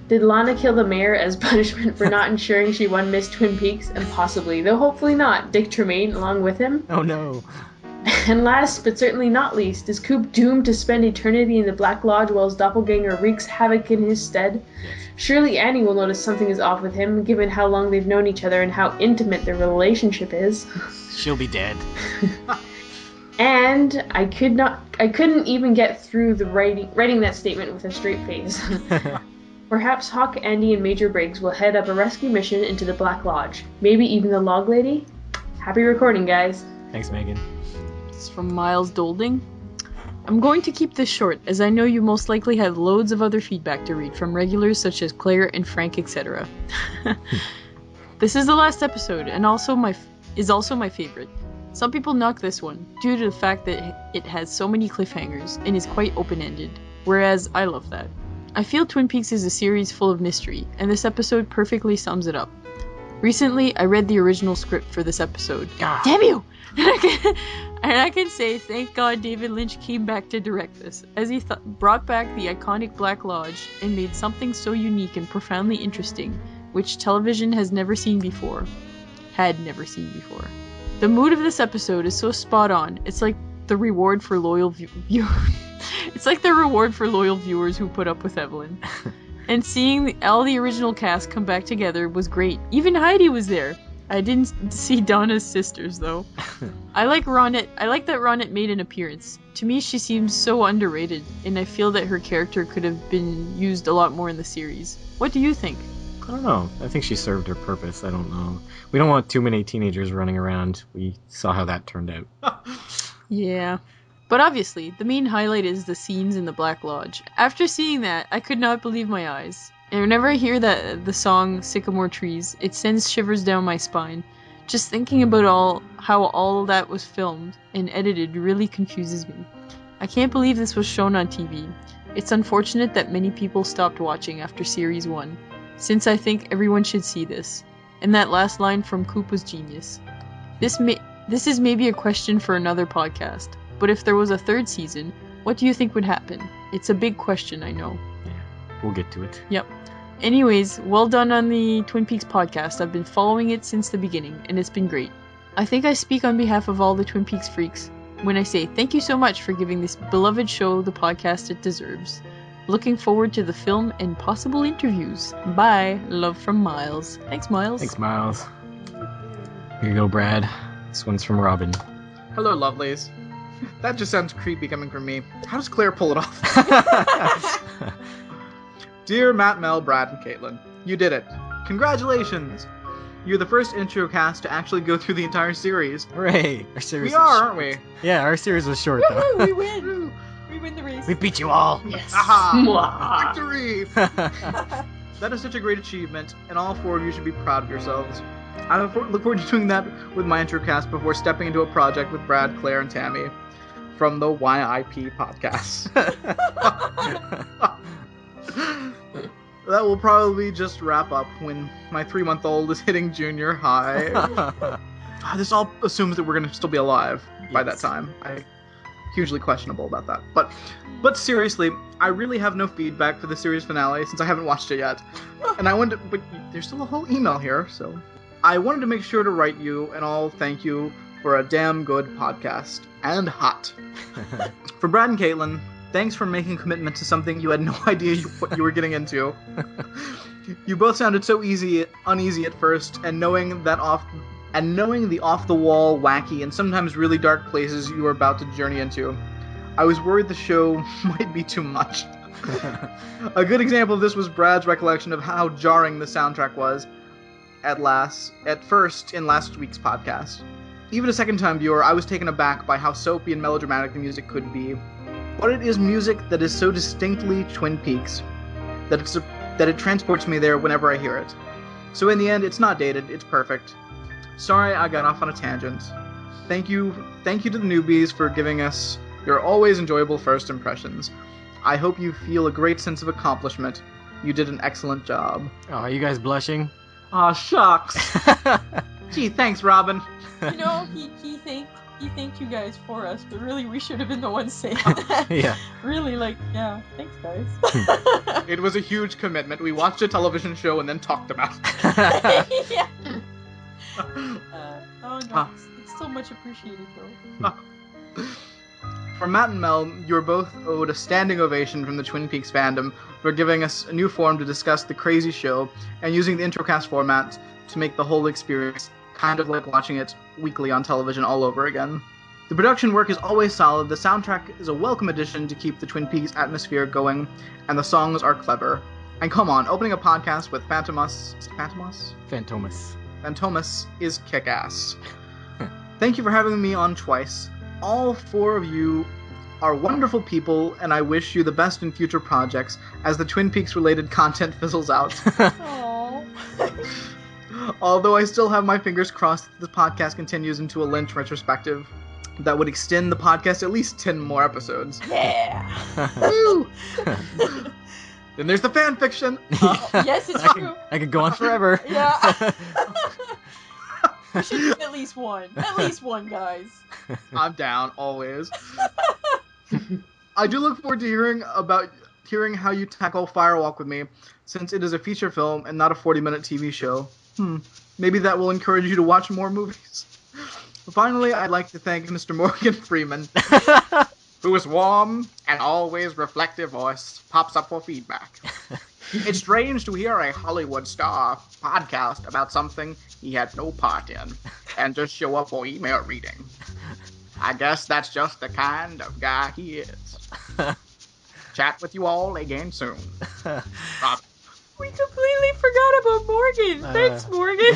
Did Lana kill the mayor as punishment for not ensuring she won Miss Twin Peaks? And possibly, though hopefully not, Dick Tremaine along with him? Oh no. And last, but certainly not least, is Coop doomed to spend eternity in the Black Lodge while his doppelganger wreaks havoc in his stead? Surely Annie will notice something is off with him, given how long they've known each other and how intimate their relationship is. She'll be dead. And I couldn't even get through the writing that statement with a straight face. Perhaps Hawk, Andy, and Major Briggs will head up a rescue mission into the Black Lodge. Maybe even the Log Lady? Happy recording, guys. Thanks, Megan. It's from Miles Dolding. I'm going to keep this short, as I know you most likely have loads of other feedback to read from regulars such as Claire and Frank, etc. This is the last episode, and also my favorite. Some people knock this one, due to the fact that it has so many cliffhangers, and is quite open-ended, whereas I love that. I feel Twin Peaks is a series full of mystery, and this episode perfectly sums it up. Recently, I read the original script for this episode. Damn you! And I can say, thank God David Lynch came back to direct this, as he brought back the iconic Black Lodge and made something so unique and profoundly interesting, which television has never seen before. Had never seen before. The mood of this episode is so spot on. It's like the reward for loyal It's like the reward for loyal viewers who put up with Evelyn. And seeing all the original cast come back together was great. Even Heidi was there. I didn't see Donna's sisters though. I like that Ronette made an appearance. To me, she seems so underrated, and I feel that her character could have been used a lot more in the series. What do you think? I don't know. I think she served her purpose. I don't know. We don't want too many teenagers running around. We saw how that turned out. Yeah. But obviously, the main highlight is the scenes in the Black Lodge. After seeing that, I could not believe my eyes. And whenever I hear the song Sycamore Trees, it sends shivers down my spine. Just thinking about how all that was filmed and edited really confuses me. I can't believe this was shown on TV. It's unfortunate that many people stopped watching after Series 1, since I think everyone should see this. And that last line from Coop was genius. This is maybe a question for another podcast, but if there was a third season, what do you think would happen? It's a big question, I know. Yeah, we'll get to it. Yep. Anyways, well done on the Twin Peaks podcast. I've been following it since the beginning, and it's been great. I think I speak on behalf of all the Twin Peaks freaks when I say thank you so much for giving this beloved show the podcast it deserves. Looking forward to the film and possible interviews. Bye. Love from Miles. Thanks, Miles. Thanks, Miles. Here you go, Brad. This one's from Robin. Hello, lovelies. That just sounds creepy coming from me. How does Claire pull it off? Dear Matt, Mel, Brad, and Caitlin, you did it. Congratulations! You're the first intro cast to actually go through the entire series. Hooray! Our series We are, aren't we? Yeah, our series was short, though. Woohoo, we win! We win the race. We beat you all! Yes. Aha! Victory! That is such a great achievement, and all four of you should be proud of yourselves. I look forward to doing that with my intro cast before stepping into a project with Brad, Claire, and Tammy from the YIP podcast. That will probably just wrap up when my 3-month-old is hitting junior high. This all assumes that we're going to still be alive by that time. Hugely questionable about that. But seriously, I really have no feedback for the series finale since I haven't watched it yet. And I wanted to, but there's still a whole email here, so I wanted to make sure to write you and all thank you for a damn good podcast. And hot. For Brad and Caitlin, thanks for making a commitment to something you had no idea what you were getting into. You both sounded so uneasy at first, and knowing the off-the-wall, wacky, and sometimes really dark places you were about to journey into, I was worried the show might be too much. A good example of this was Brad's recollection of how jarring the soundtrack was at first in last week's podcast. Even a second-time viewer, I was taken aback by how soapy and melodramatic the music could be. But it is music that is so distinctly Twin Peaks that it transports me there whenever I hear it. So in the end, it's not dated, it's perfect. Sorry I got off on a tangent. Thank you to the newbies for giving us your always enjoyable first impressions. I hope you feel a great sense of accomplishment. You did an excellent job. Oh, are you guys blushing? Aw, shucks. Gee, thanks, Robin. You know, he thanked you guys for us, but really we should have been the ones saying that. Yeah. Really, yeah, thanks guys. It was a huge commitment. We watched a television show and then talked about it. Yeah. Oh no, it's so much appreciated though. For Matt and Mel, you were both owed a standing ovation from the Twin Peaks fandom for giving us a new forum to discuss the crazy show and using the introcast format to make the whole experience kind of like watching it weekly on television all over again. The production work is always solid, the soundtrack is a welcome addition to keep the Twin Peaks atmosphere going, and the songs are clever. And come on, opening a podcast with Fantomas is kick-ass. Thank you for having me on twice. All four of you are wonderful people, and I wish you the best in future projects as the Twin Peaks related content fizzles out. Aww. Although I still have my fingers crossed that this podcast continues into a Lynch retrospective that would extend the podcast at least 10 more episodes. Yeah. Woo! Then there's the fan fiction. Yes, it's true. I could go on forever. Yeah. We should do at least one. At least one, guys. I'm down, always. I do look forward to hearing how you tackle Firewalk with me, since it is a feature film and not a 40-minute TV show. Maybe that will encourage you to watch more movies. Finally, I'd like to thank Mr. Morgan Freeman, whose warm and always reflective voice pops up for feedback. It's strange to hear a Hollywood star podcast about something he had no part in, and just show up for email reading. I guess that's just the kind of guy he is. Chat with you all again soon. Robin. We completely forgot about Morgan. Thanks, Morgan.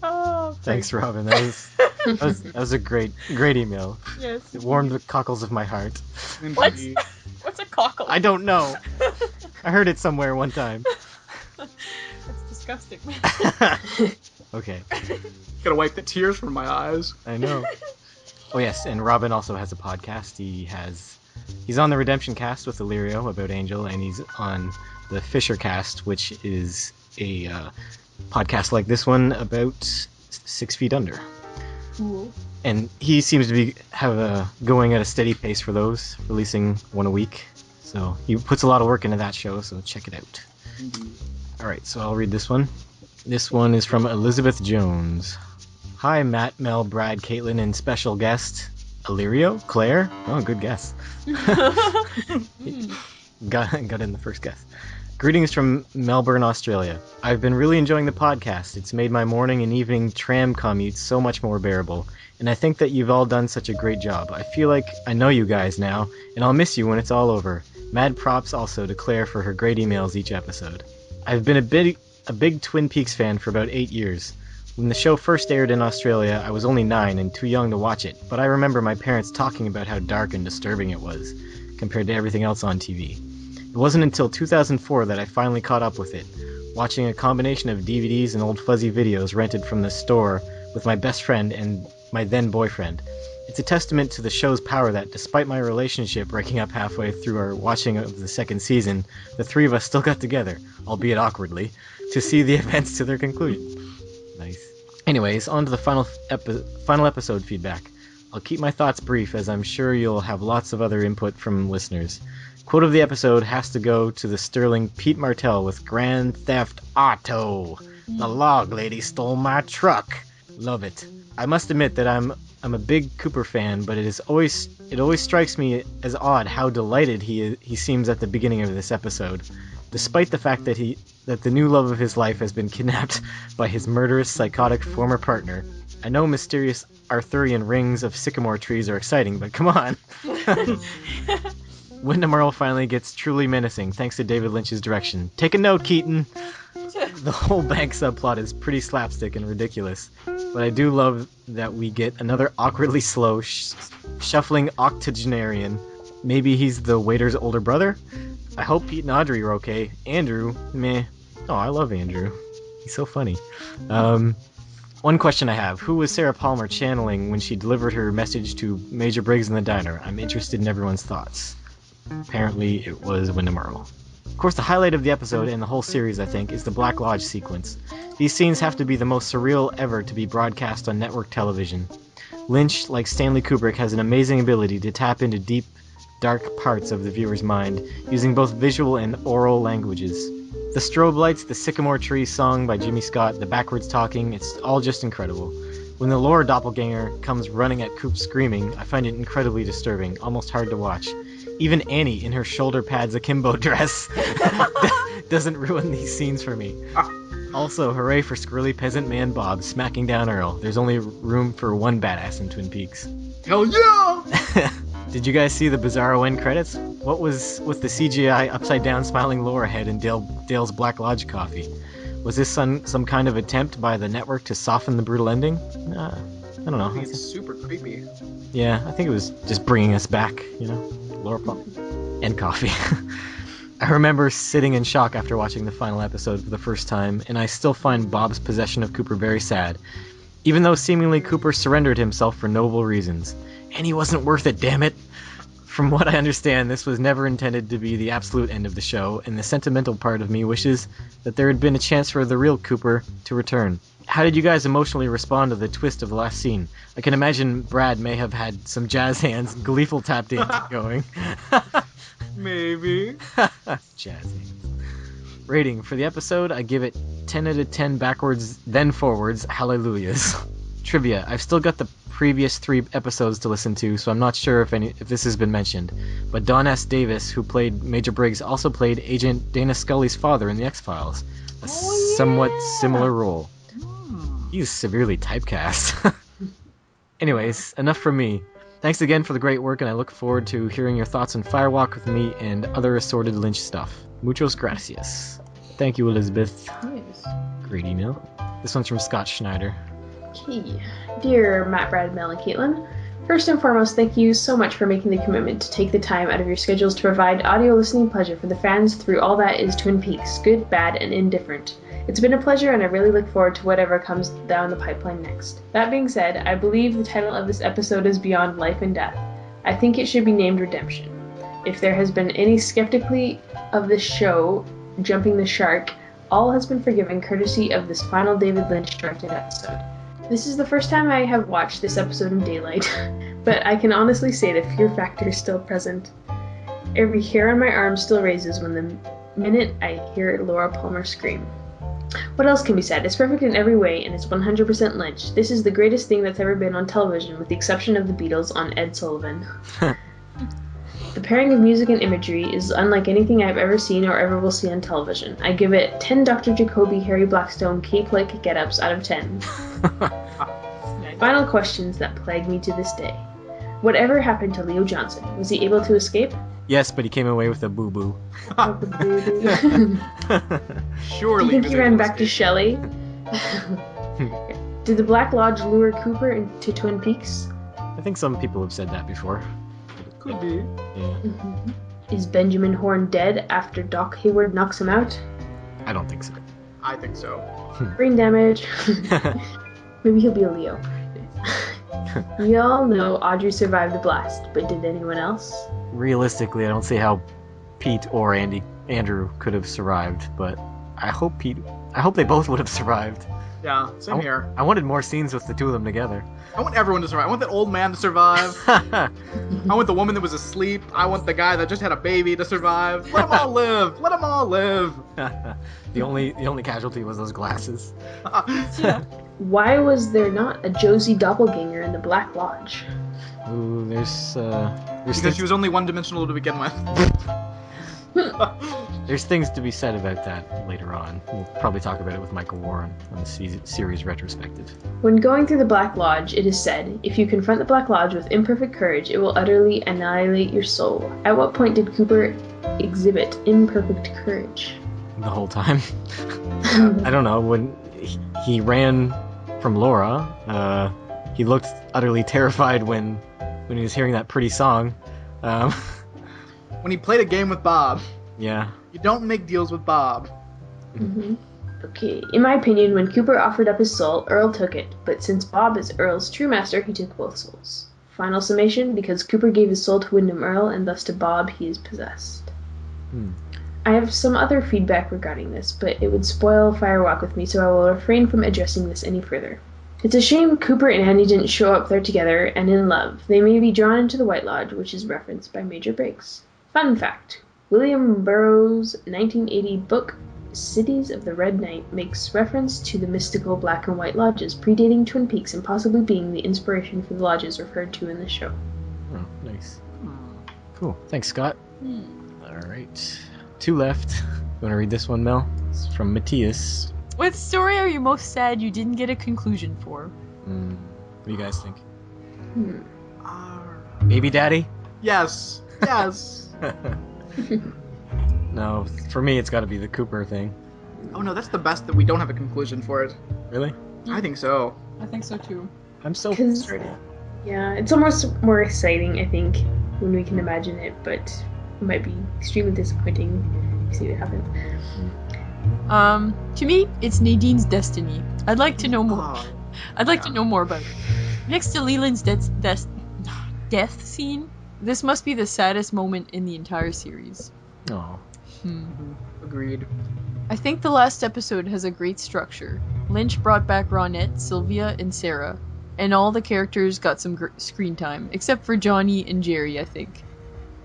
Oh, thanks, Robin. That was a great email. Yes. It warmed the cockles of my heart. What's a cockle? I don't know. I heard it somewhere one time. That's disgusting. Okay. Gotta wipe the tears from my eyes. I know. Oh yes, and Robin also has a podcast. He's on the Redemption Cast with Illyrio about Angel, and he's on the Fisher Cast, which is a podcast like this one about 6 Feet Under. Cool. And he seems to be going at a steady pace for those, releasing one a week. So he puts a lot of work into that show, so check it out. All right, so I'll read this one. This one is from Elizabeth Jones. Hi, Matt, Mel, Brad, Caitlin, and special guest Illyrio, Claire. Oh, good guess. Got in the first guess. Greetings from Melbourne, Australia. I've been really enjoying the podcast. It's made my morning and evening tram commutes so much more bearable, and I think that you've all done such a great job. I feel like I know you guys now, and I'll miss you when it's all over. Mad props also to Claire for her great emails each episode. I've been a big Twin Peaks fan for about 8 years. When the show first aired in Australia, I was only 9 and too young to watch it, but I remember my parents talking about how dark and disturbing it was, compared to everything else on TV. It wasn't until 2004 that I finally caught up with it, watching a combination of DVDs and old fuzzy videos rented from the store with my best friend and my then boyfriend. It's a testament to the show's power that, despite my relationship breaking up halfway through our watching of the second season, the three of us still got together, albeit awkwardly, to see the events to their conclusion. Nice. Anyways, on to the final episode feedback. I'll keep my thoughts brief, as I'm sure you'll have lots of other input from listeners. Quote of the episode has to go to the sterling Pete Martell with Grand Theft Auto. The log lady stole my truck. Love it. I must admit that I'm a big Cooper fan, but it always strikes me as odd how delighted he seems at the beginning of this episode, despite the fact that the new love of his life has been kidnapped by his murderous, psychotic former partner. I know mysterious Arthurian rings of sycamore trees are exciting, but come on. Wyndham Earl finally gets truly menacing, thanks to David Lynch's direction. Take a note, Keaton! The whole bank subplot is pretty slapstick and ridiculous, but I do love that we get another awkwardly slow, shuffling octogenarian. Maybe he's the waiter's older brother? I hope Pete and Audrey are okay. Andrew, meh. Oh, I love Andrew. He's so funny. One question I have. Who was Sarah Palmer channeling when she delivered her message to Major Briggs in the diner? I'm interested in everyone's thoughts. Apparently, it was Wyndham Earle. Of course, the highlight of the episode and the whole series, I think, is the Black Lodge sequence. These scenes have to be the most surreal ever to be broadcast on network television. Lynch, like Stanley Kubrick, has an amazing ability to tap into deep, dark parts of the viewer's mind, using both visual and oral languages. The strobe lights, the Sycamore Tree song by Jimmy Scott, the backwards talking, it's all just incredible. When the Laura doppelganger comes running at Coop screaming, I find it incredibly disturbing, almost hard to watch. Even Annie, in her shoulder pads akimbo dress, doesn't ruin these scenes for me. Also, hooray for squirrely peasant man Bob smacking down Earl. There's only room for one badass in Twin Peaks. Hell yeah! Did you guys see the bizarro end credits? What was with the CGI upside-down smiling Laura head and Dale's Black Lodge coffee? Was this some kind of attempt by the network to soften the brutal ending? I don't know. It's super creepy. Yeah, I think it was just bringing us back, Laura Palmer. And coffee. I remember sitting in shock after watching the final episode for the first time, and I still find Bob's possession of Cooper very sad, even though seemingly Cooper surrendered himself for noble reasons. And he wasn't worth it, damn it! From what I understand, this was never intended to be the absolute end of the show, and the sentimental part of me wishes that there had been a chance for the real Cooper to return. How did you guys emotionally respond to the twist of the last scene? I can imagine Brad may have had some jazz hands, gleeful tap dancing going. Maybe. Jazz hands. Rating for the episode, I give it 10 out of 10 backwards, then forwards, hallelujahs. Trivia, I've still got the previous 3 episodes to listen to, so I'm not sure if this has been mentioned. But Don S. Davis, who played Major Briggs, also played Agent Dana Scully's father in The X-Files. A somewhat similar role. He's severely typecast. Anyways, enough from me. Thanks again for the great work, and I look forward to hearing your thoughts on Firewalk with me and other assorted Lynch stuff. Muchos gracias. Thank you, Elizabeth. Yes. Great email. This one's from Scott Schneider. Okay. Dear Matt, Brad, Mel, and Caitlin, first and foremost, thank you so much for making the commitment to take the time out of your schedules to provide audio listening pleasure for the fans through all that is Twin Peaks, good, bad, and indifferent. It's been a pleasure, and I really look forward to whatever comes down the pipeline next. That being said, I believe the title of this episode is Beyond Life and Death. I think it should be named Redemption. If there has been any skeptically of this show jumping the shark, all has been forgiven courtesy of this final David Lynch directed episode. This is the first time I have watched this episode in daylight, but I can honestly say the fear factor is still present. Every hair on my arm still raises when the minute I hear Laura Palmer scream. What else can be said? It's perfect in every way, and it's 100% Lynch. This is the greatest thing that's ever been on television, with the exception of the Beatles on Ed Sullivan. The pairing of music and imagery is unlike anything I've ever seen or ever will see on television. I give it 10 Dr. Jacoby Harry Blackstone cape-like get-ups out of 10. Final questions that plague me to this day. Whatever happened to Leo Johnson? Was he able to escape? Yes, but he came away with a boo-boo. Oh, the boo-boo. Surely. Do you think he ran back to Shelley? Did the Black Lodge lure Cooper into Twin Peaks? I think some people have said that before. Could be. Yeah. Is Benjamin Horne dead after Doc Hayward knocks him out? I don't think so. I think so. Brain damage. Maybe he'll be a Leo. We all know Audrey survived the blast, but did anyone else? Realistically, I don't see how Pete or Andrew could have survived, but I hope they both would have survived. Yeah, same here. I wanted more scenes with the two of them together. I want everyone to survive. I want that old man to survive. I want the woman that was asleep. I want the guy that just had a baby to survive. Let them all live. Let them all live. The only casualty was those glasses. Yeah. Why was there not a Josie doppelganger in the Black Lodge? Ooh, there's Because she was only one-dimensional to begin with. There's things to be said about that later on. We'll probably talk about it with Michael Warren on the series retrospective. When going through the Black Lodge, it is said, if you confront the Black Lodge with imperfect courage, it will utterly annihilate your soul. At what point did Cooper exhibit imperfect courage? The whole time. I don't know. When he ran from Laura, he looked utterly terrified when he was hearing that pretty song. When he played a game with Bob. Yeah. You don't make deals with Bob. Mm-hmm. Okay, in my opinion, when Cooper offered up his soul, Earl took it, but since Bob is Earl's true master, he took both souls. Final summation, because Cooper gave his soul to Wyndham Earl, and thus to Bob, he is possessed. I have some other feedback regarding this, but it would spoil Firewalk with me, so I will refrain from addressing this any further. It's a shame Cooper and Annie didn't show up there together and in love. They may be drawn into the White Lodge, which is referenced by Major Briggs. Fun fact. William Burroughs' 1980 book, Cities of the Red Night, makes reference to the mystical Black and White Lodges, predating Twin Peaks and possibly being the inspiration for the lodges referred to in the show. Oh, nice. Cool. Thanks, Scott. Alright. 2 left. You want to read this one, Mel? It's from Matthias. What story are you most sad you didn't get a conclusion for? What do you guys think? Baby Daddy? Yes. Yes. No, for me it's got to be the Cooper thing. Oh no, that's the best that we don't have a conclusion for it. Really? I think so. I think so too. I'm so frustrated. Yeah, it's almost more exciting, I think, when we can imagine it, but it might be extremely disappointing if you see what happens. To me, it's Nadine's destiny. I'd like to know more. To know more about it. Next to Leland's death scene, this must be the saddest moment in the entire series. Oh. Agreed. I think the last episode has a great structure. Lynch brought back Ronette, Sylvia, and Sarah, and all the characters got some screen time, except for Johnny and Jerry, I think,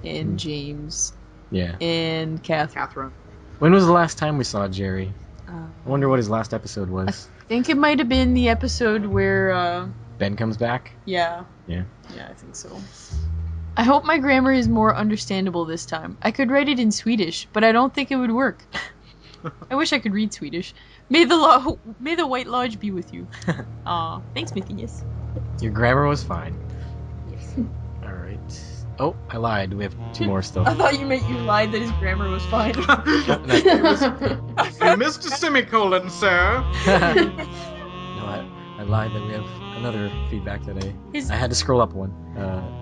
and James. Yeah. And Catherine. When was the last time we saw Jerry? I wonder what his last episode was. I think it might have been the episode where Ben comes back? Yeah. Yeah. Yeah, I think so. I hope my grammar is more understandable this time. I could write it in Swedish, but I don't think it would work. I wish I could read Swedish. May the White Lodge be with you. Aw, thanks, Matthias. Your grammar was fine. Yes. Alright. Oh, I lied. We have 2 more still. I thought you meant you lied that his grammar was fine. You missed a semicolon, sir. No, I lied that we have another feedback today. I had to scroll up one.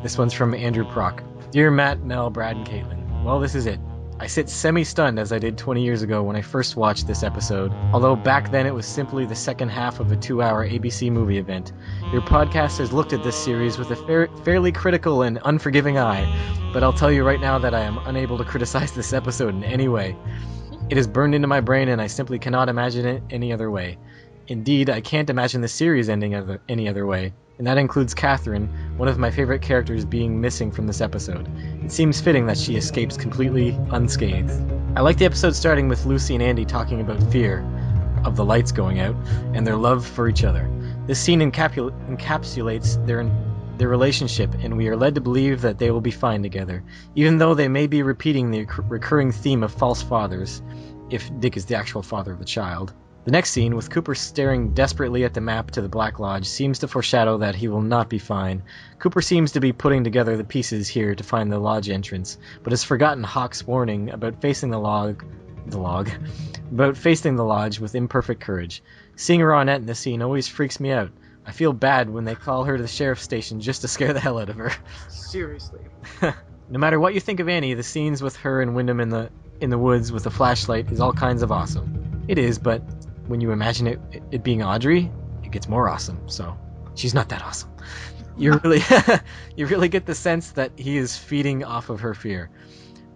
This one's from Andrew Prock. Dear Matt, Mel, Brad, and Caitlin. Well, this is it. I sit semi-stunned as I did 20 years ago when I first watched this episode, although back then it was simply the second half of a 2-hour ABC movie event. Your podcast has looked at this series with a fairly critical and unforgiving eye, but I'll tell you right now that I am unable to criticize this episode in any way. It is burned into my brain and I simply cannot imagine it any other way. Indeed, I can't imagine the series ending any other way, and that includes Catherine, one of my favorite characters, being missing from this episode. It seems fitting that she escapes completely unscathed. I like the episode starting with Lucy and Andy talking about fear of the lights going out and their love for each other. This scene encapsulates their relationship, and we are led to believe that they will be fine together, even though they may be repeating the recurring theme of false fathers, if Dick is the actual father of the child. The next scene, with Cooper staring desperately at the map to the Black Lodge, seems to foreshadow that he will not be fine. Cooper seems to be putting together the pieces here to find the lodge entrance, but has forgotten Hawk's warning about facing the lodge with imperfect courage. Seeing Ronette in this scene always freaks me out. I feel bad when they call her to the sheriff's station just to scare the hell out of her. Seriously. No matter what you think of Annie, the scenes with her and Wyndham in the woods with a flashlight is all kinds of awesome. It is, but when you imagine it being Audrey, it gets more awesome. So she's not that awesome. You really get the sense that he is feeding off of her fear.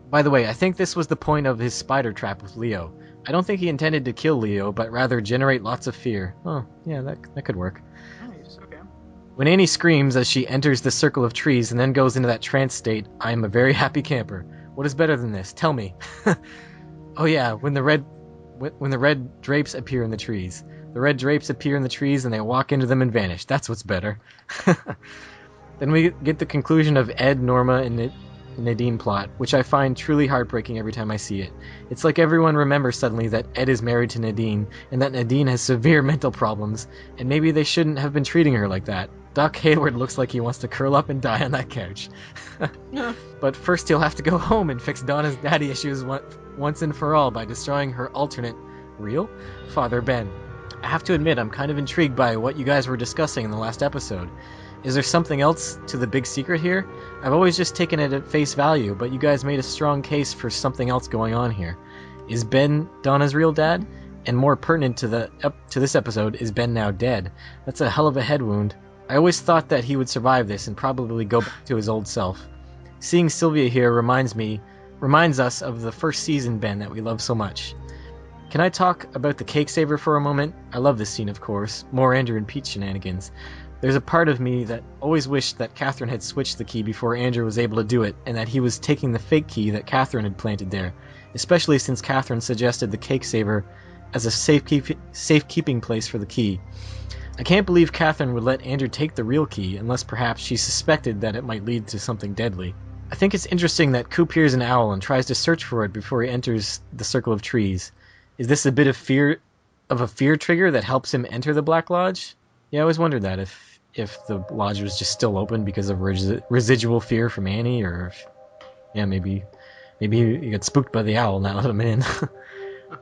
By the way, I think this was the point of his spider trap with Leo. I don't think he intended to kill Leo, but rather generate lots of fear. Oh, yeah, that could work. Nice, okay. When Annie screams as she enters the circle of trees and then goes into that trance state, I am a very happy camper. What is better than this? Tell me. Oh yeah, when the red drapes appear in the trees. The red drapes appear in the trees and they walk into them and vanish. That's what's better. Then we get the conclusion of Ed, Norma, and Nadine plot, which I find truly heartbreaking every time I see it. It's like everyone remembers suddenly that Ed is married to Nadine, and that Nadine has severe mental problems, and maybe they shouldn't have been treating her like that. Doc Hayward looks like he wants to curl up and die on that couch. But first he'll have to go home and fix Donna's daddy issues once and for all by destroying her alternate, real, father Ben. I have to admit I'm kind of intrigued by what you guys were discussing in the last episode. Is there something else to the big secret here? I've always just taken it at face value, but you guys made a strong case for something else going on here. Is Ben Donna's real dad? And more pertinent to this episode, is Ben now dead? That's a hell of a head wound. I always thought that he would survive this and probably go back to his old self. Seeing Sylvia here reminds us of the first season Ben that we love so much. Can I talk about the cake saver for a moment? I love this scene, of course. More Andrew and Pete shenanigans. There's a part of me that always wished that Catherine had switched the key before Andrew was able to do it, and that he was taking the fake key that Catherine had planted there, especially since Catherine suggested the cake saver as a safekeeping place for the key. I can't believe Catherine would let Andrew take the real key, unless perhaps she suspected that it might lead to something deadly. I think it's interesting that Coop hears an owl and tries to search for it before he enters the circle of trees. Is this a bit of a fear trigger that helps him enter the Black Lodge? Yeah, I always wondered that, if the lodge was just still open because of residual fear from Annie, or maybe he got spooked by the owl, not let him in.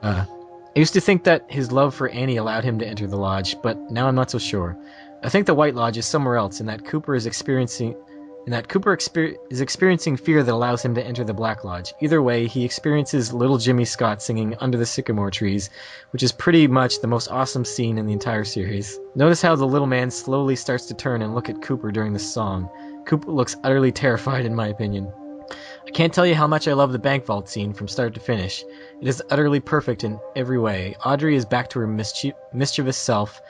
I used to think that his love for Annie allowed him to enter the lodge, but now I'm not so sure. I think the White Lodge is somewhere else, and that Cooper is experiencing fear that allows him to enter the Black Lodge. Either way, he experiences little Jimmy Scott singing Under the Sycamore Trees, which is pretty much the most awesome scene in the entire series. Notice how the little man slowly starts to turn and look at Cooper during this song. Cooper looks utterly terrified, in my opinion. I can't tell you how much I love the bank vault scene from start to finish. It is utterly perfect in every way. Audrey is back to her mischievous self.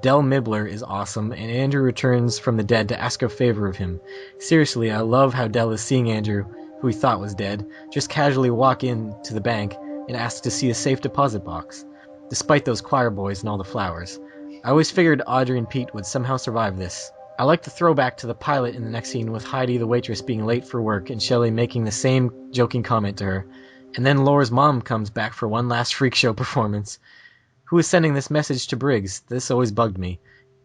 Del Mibbler is awesome, and Andrew returns from the dead to ask a favor of him. Seriously, I love how Del is seeing Andrew, who he thought was dead, just casually walk in to the bank and ask to see a safe deposit box, despite those choir boys and all the flowers. I always figured Audrey and Pete would somehow survive this. I like the throwback to the pilot in the next scene with Heidi the waitress being late for work and Shelley making the same joking comment to her. And then Laura's mom comes back for one last freak show performance. Who is sending this message to Briggs? This always bugged me.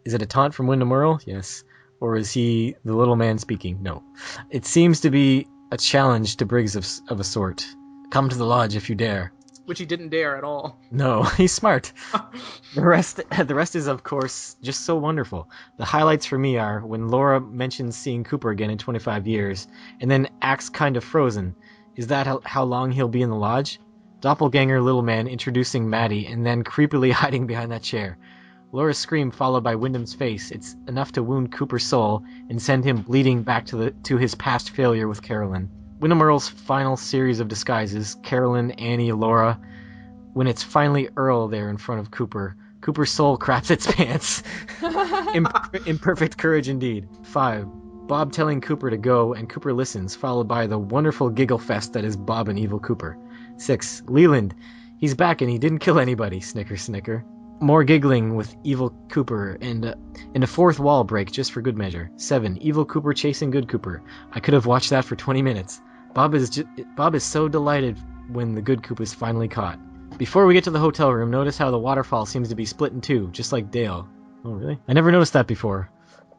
Is it a taunt from Wyndham Earle? Yes. Or is he the little man speaking? No. It seems to be a challenge to Briggs of a sort. Come to the lodge if you dare. Which he didn't dare at all. No, he's smart. The rest is, of course, just so wonderful. The highlights for me are when Laura mentions seeing Cooper again in 25 years, and then acts kind of frozen. Is that how long he'll be in the lodge? Doppelganger little man introducing Maddie and then creepily hiding behind that chair. Laura's scream followed by Wyndham's face. It's enough to wound Cooper's soul and send him bleeding back to his past failure with Carolyn. Wyndham Earle's final series of disguises, Carolyn, Annie, Laura. When it's finally Earl there in front of Cooper, Cooper's soul craps its pants. Imperfect courage indeed. 5. Bob telling Cooper to go, and Cooper listens, followed by the wonderful giggle fest that is Bob and Evil Cooper. 6. Leland. He's back and he didn't kill anybody. Snicker, snicker. More giggling with Evil Cooper and a fourth wall break just for good measure. 7. Evil Cooper chasing Good Cooper. I could have watched that for 20 minutes. Bob is so delighted when the Good Coop is finally caught. Before we get to the hotel room, notice how the waterfall seems to be split in two, just like Dale. Oh, really? I never noticed that before.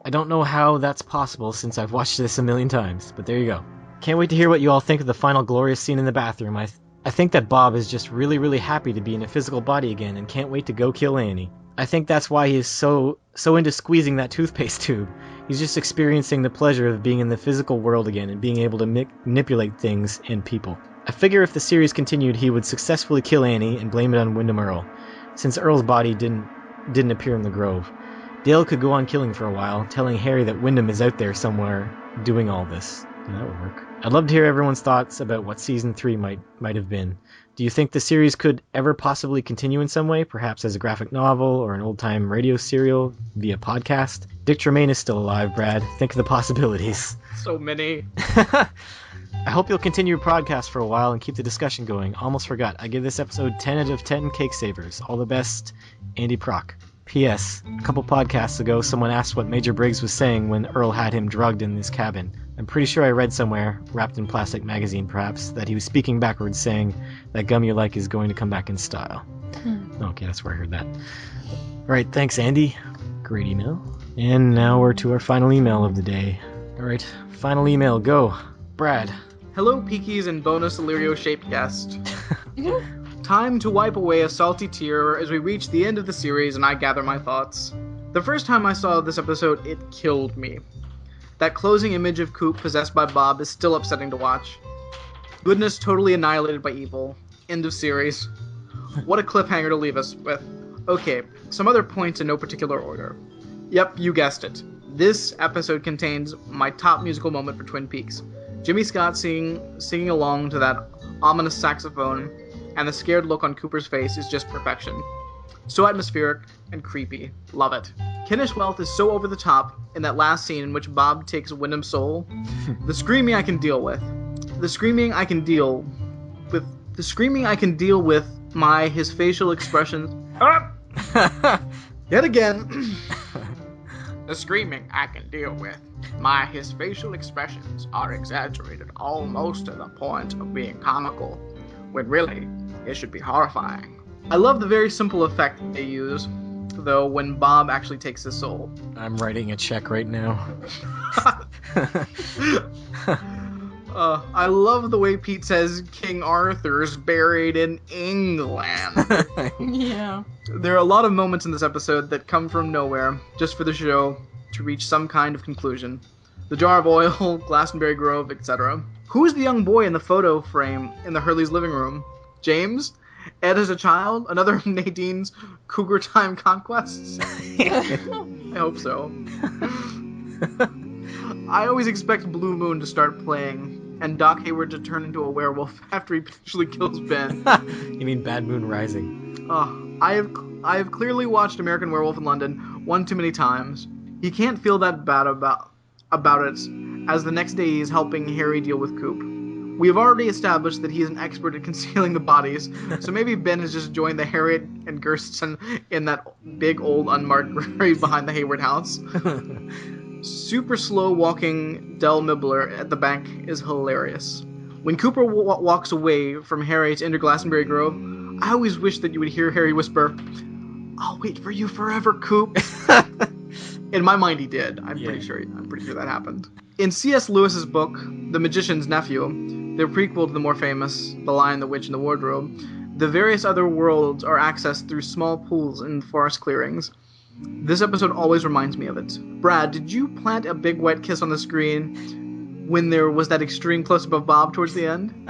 I don't know how that's possible since I've watched this a million times, but there you go. Can't wait to hear what you all think of the final glorious scene in the bathroom. I think that Bob is just really, really happy to be in a physical body again and can't wait to go kill Annie. I think that's why he is so into squeezing that toothpaste tube. He's just experiencing the pleasure of being in the physical world again and being able to manipulate things and people. I figure if the series continued, he would successfully kill Annie and blame it on Wyndham Earle, since Earl's body didn't appear in the Grove. Dale could go on killing for a while, telling Harry that Wyndham is out there somewhere doing all this. Yeah, that would work. I'd love to hear everyone's thoughts about what Season 3 might have been. Do you think the series could ever possibly continue in some way, perhaps as a graphic novel or an old-time radio serial via podcast? Dick Tremaine is still alive, Brad. Think of the possibilities. So many. I hope you'll continue your podcast for a while and keep the discussion going. Almost forgot. I give this episode 10 out of 10 cake savers. All the best, Andy Prock. P.S. A couple podcasts ago, someone asked what Major Briggs was saying when Earl had him drugged in his cabin. I'm pretty sure I read somewhere, wrapped in plastic magazine perhaps, that he was speaking backwards saying that gum you like is going to come back in style. Okay, that's where I heard that. Alright, thanks Andy. Great email. And now we're to our final email of the day. Alright, final email, go. Brad. Hello, Peakies and bonus Illyrio-shaped guest. Time to wipe away a salty tear as we reach the end of the series and I gather my thoughts. The first time I saw this episode, it killed me. That closing image of Coop possessed by Bob is still upsetting to watch. Goodness totally annihilated by evil. End of series. What a cliffhanger to leave us with. Okay, some other points in no particular order. Yep, you guessed it. This episode contains my top musical moment for Twin Peaks. Jimmy Scott singing along to that ominous saxophone, and the scared look on Cooper's face is just perfection. So atmospheric and creepy. Love it. Kenish Wealth is so over the top in that last scene in which Bob takes Wyndham's soul. The screaming I can deal with. The screaming I can deal with his facial expressions. Yet again. The screaming I can deal with. His facial expressions are exaggerated almost to the point of being comical, when really, it should be horrifying. I love the very simple effect they use, though, when Bob actually takes his soul. I'm writing a check right now. I love the way Pete says King Arthur's buried in England. Yeah. There are a lot of moments in this episode that come from nowhere, just for the show to reach some kind of conclusion. The jar of oil, Glastonbury Grove, etc. Who is the young boy in the photo frame in the Hurley's living room? James? Ed as a child? Another of Nadine's Cougar Time conquests? I hope so. I always expect Blue Moon to start playing, and Doc Hayward to turn into a werewolf after he potentially kills Ben. You mean Bad Moon Rising? I have clearly watched American Werewolf in London one too many times. He can't feel that bad about it, as the next day he is helping Harry deal with Coop. We have already established that he is an expert at concealing the bodies, so maybe Ben has just joined the Harriet and Gersten in that big old unmarked grave behind the Hayward house. Super slow walking Del Mibbler at the bank is hilarious. When Cooper walks away from Harry to enter Glastonbury Grove, I always wish that you would hear Harry whisper, "I'll wait for you forever, Coop." In my mind, he did. I'm pretty sure that happened. In C.S. Lewis's book, The Magician's Nephew, the prequel to the more famous The Lion, the Witch, and the Wardrobe, the various other worlds are accessed through small pools in forest clearings. This episode always reminds me of it. Brad, did you plant a big wet kiss on the screen when there was that extreme close-up of Bob towards the end?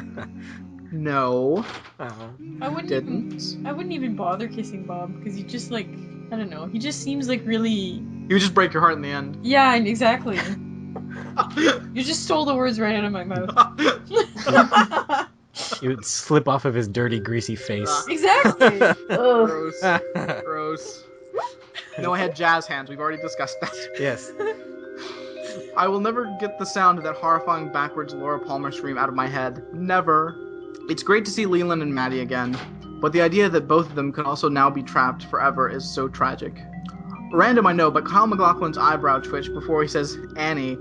No. I wouldn't even bother kissing Bob because he just like, I don't know, he just seems like really. He would just break your heart in the end. Yeah, exactly. You just stole the words right out of my mouth. He would slip off of his dirty, greasy face. Exactly. Gross. Gross. No, I had jazz hands. We've already discussed that. Yes. I will never get the sound of that horrifying backwards Laura Palmer scream out of my head. Never. It's great to see Leland and Maddie again, but the idea that both of them could also now be trapped forever is so tragic. Random, I know, but Kyle MacLachlan's eyebrow twitch before he says, Annie,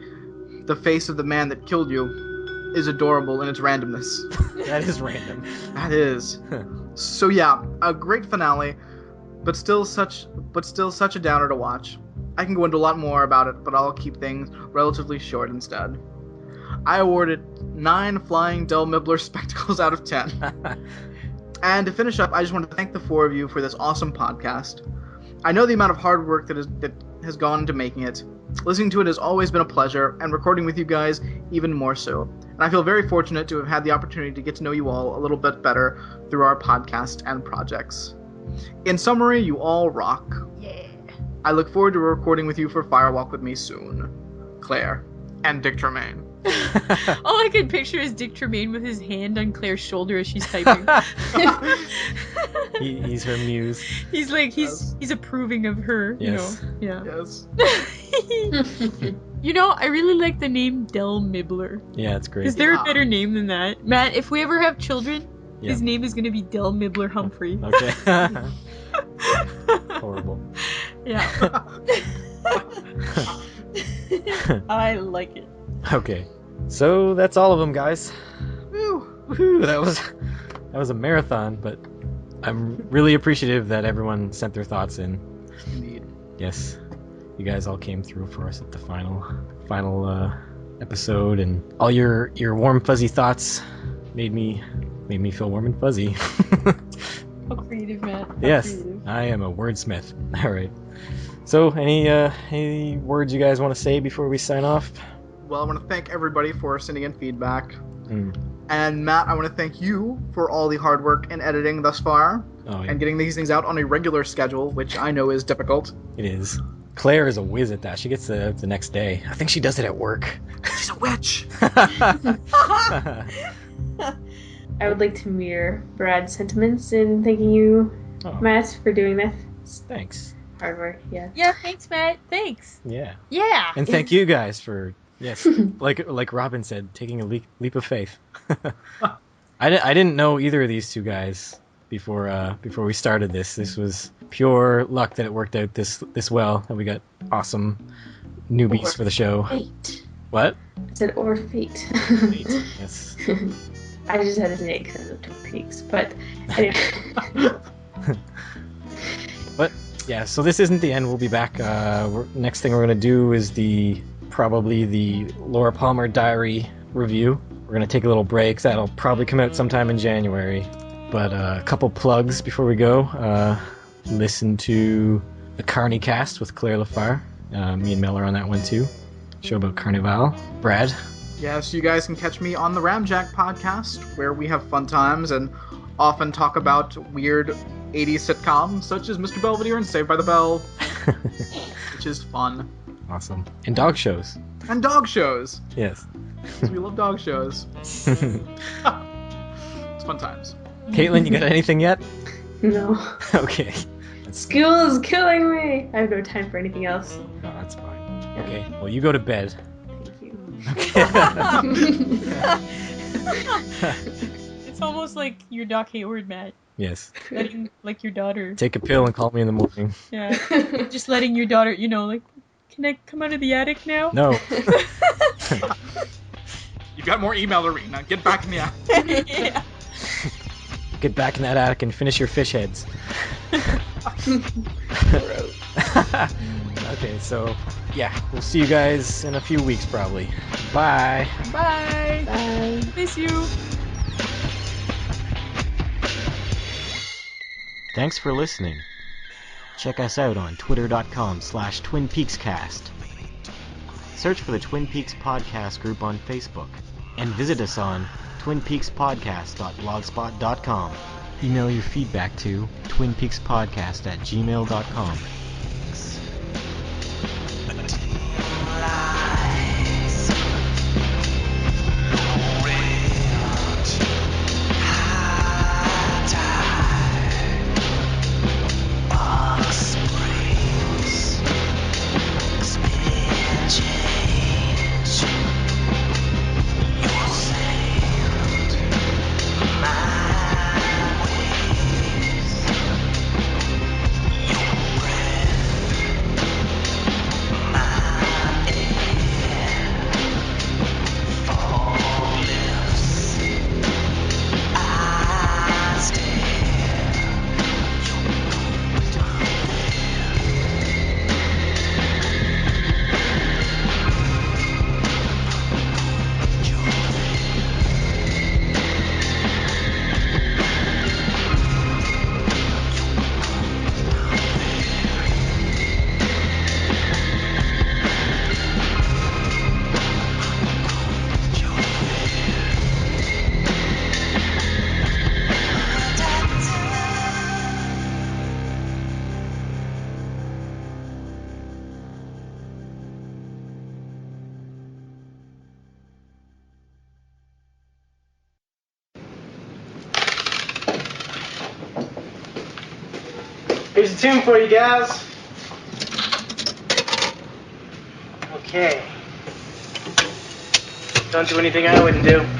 the face of the man that killed you, is adorable in its randomness. That is random. That is. So yeah, a great finale, but still such a downer to watch. I can go into a lot more about it, but I'll keep things relatively short instead. I award it 9 flying Del Mibbler spectacles out of 10. And to finish up, I just want to thank the 4 of you for this awesome podcast. I know the amount of hard work that has gone into making it. Listening to it has always been a pleasure, and recording with you guys even more so. And I feel very fortunate to have had the opportunity to get to know you all a little bit better through our podcast and projects. In summary, you all rock. Yeah. I look forward to recording with you for Firewalk with me soon. Claire. And Dick Tremaine. All I can picture is Dick Tremaine with his hand on Claire's shoulder as she's typing. He's her muse. He's like, he's approving of her, Yes. you know. Yeah. Yes. You know, I really like the name Del Mibbler. Yeah, it's great. Is there a better name than that? Matt, if we ever have children, his name is going to be Del Mibbler Humphrey. Okay. Horrible. Yeah. I like it. Okay. So that's all of them, guys. Woo. Woohoo, that was a marathon, but I'm really appreciative that everyone sent their thoughts in. Indeed. Yes. You guys all came through for us at the final episode, and all your warm fuzzy thoughts made me feel warm and fuzzy. How creative, Matt. How Yes, creative. I am a wordsmith. All right. So, any words you guys want to say before we sign off? Well, I want to thank everybody for sending in feedback. Mm. And Matt, I want to thank you for all the hard work and editing thus far. Oh, yeah. And getting these things out on a regular schedule, which I know is difficult. It is. Claire is a whiz at that. She gets the next day. I think she does it at work. She's a witch! I would like to mirror Brad's sentiments in thanking you, Oh. Matt, for doing this. Thanks. Hard work, yeah. Yeah, thanks, Matt. Thanks. Yeah. Yeah. And thank you guys for, yes, like Robin said, taking a leap of faith. I didn't know either of these two guys before we started this. This was pure luck that it worked out this well, and we got awesome newbies for the show. Fate. What? I said, or fate. Fate, yes. I just had his name because of Twin Peaks, but anyway. But yeah, so this isn't the end. We'll be back. Next thing we're gonna do is probably the Laura Palmer Diary review. We're gonna take a little break. That'll probably come out sometime in January. But a couple plugs before we go. Listen to the Carney Cast with Claire Laffar. Me and Mel are on that one too. Show about Carnival. Brad. Yes, you guys can catch me on the Ramjack podcast, where we have fun times and often talk about weird 80s sitcoms, such as Mr. Belvedere and Saved by the Bell, which is fun. Awesome. And dog shows. And dog shows. Yes. 'Cause we love dog shows. It's fun times. Caitlin, you got anything yet? No. Okay. School is killing me! I have no time for anything else. No, that's fine. Okay, well, you go to bed. Thank you. It's almost like your Doc Hayward, Matt. Yes. Letting, like, your daughter. Take a pill and call me in the morning. Yeah. Just letting your daughter, you know, like, can I come out of the attic now? No. You've got more email to read now. Get back in the app. Yeah. Get back in that attic and finish your fish heads. Okay, so, yeah, we'll see you guys in a few weeks probably. Bye. Bye. Bye. Miss you. Thanks for listening. Check us out on twitter.com/TwinPeaksCast. search for the Twin Peaks Podcast group on Facebook, and visit us on twinpeakspodcast.blogspot.com. Email your feedback to twinpeakspodcast@gmail.com. Here's a tune for you guys. Okay. Don't do anything I wouldn't do.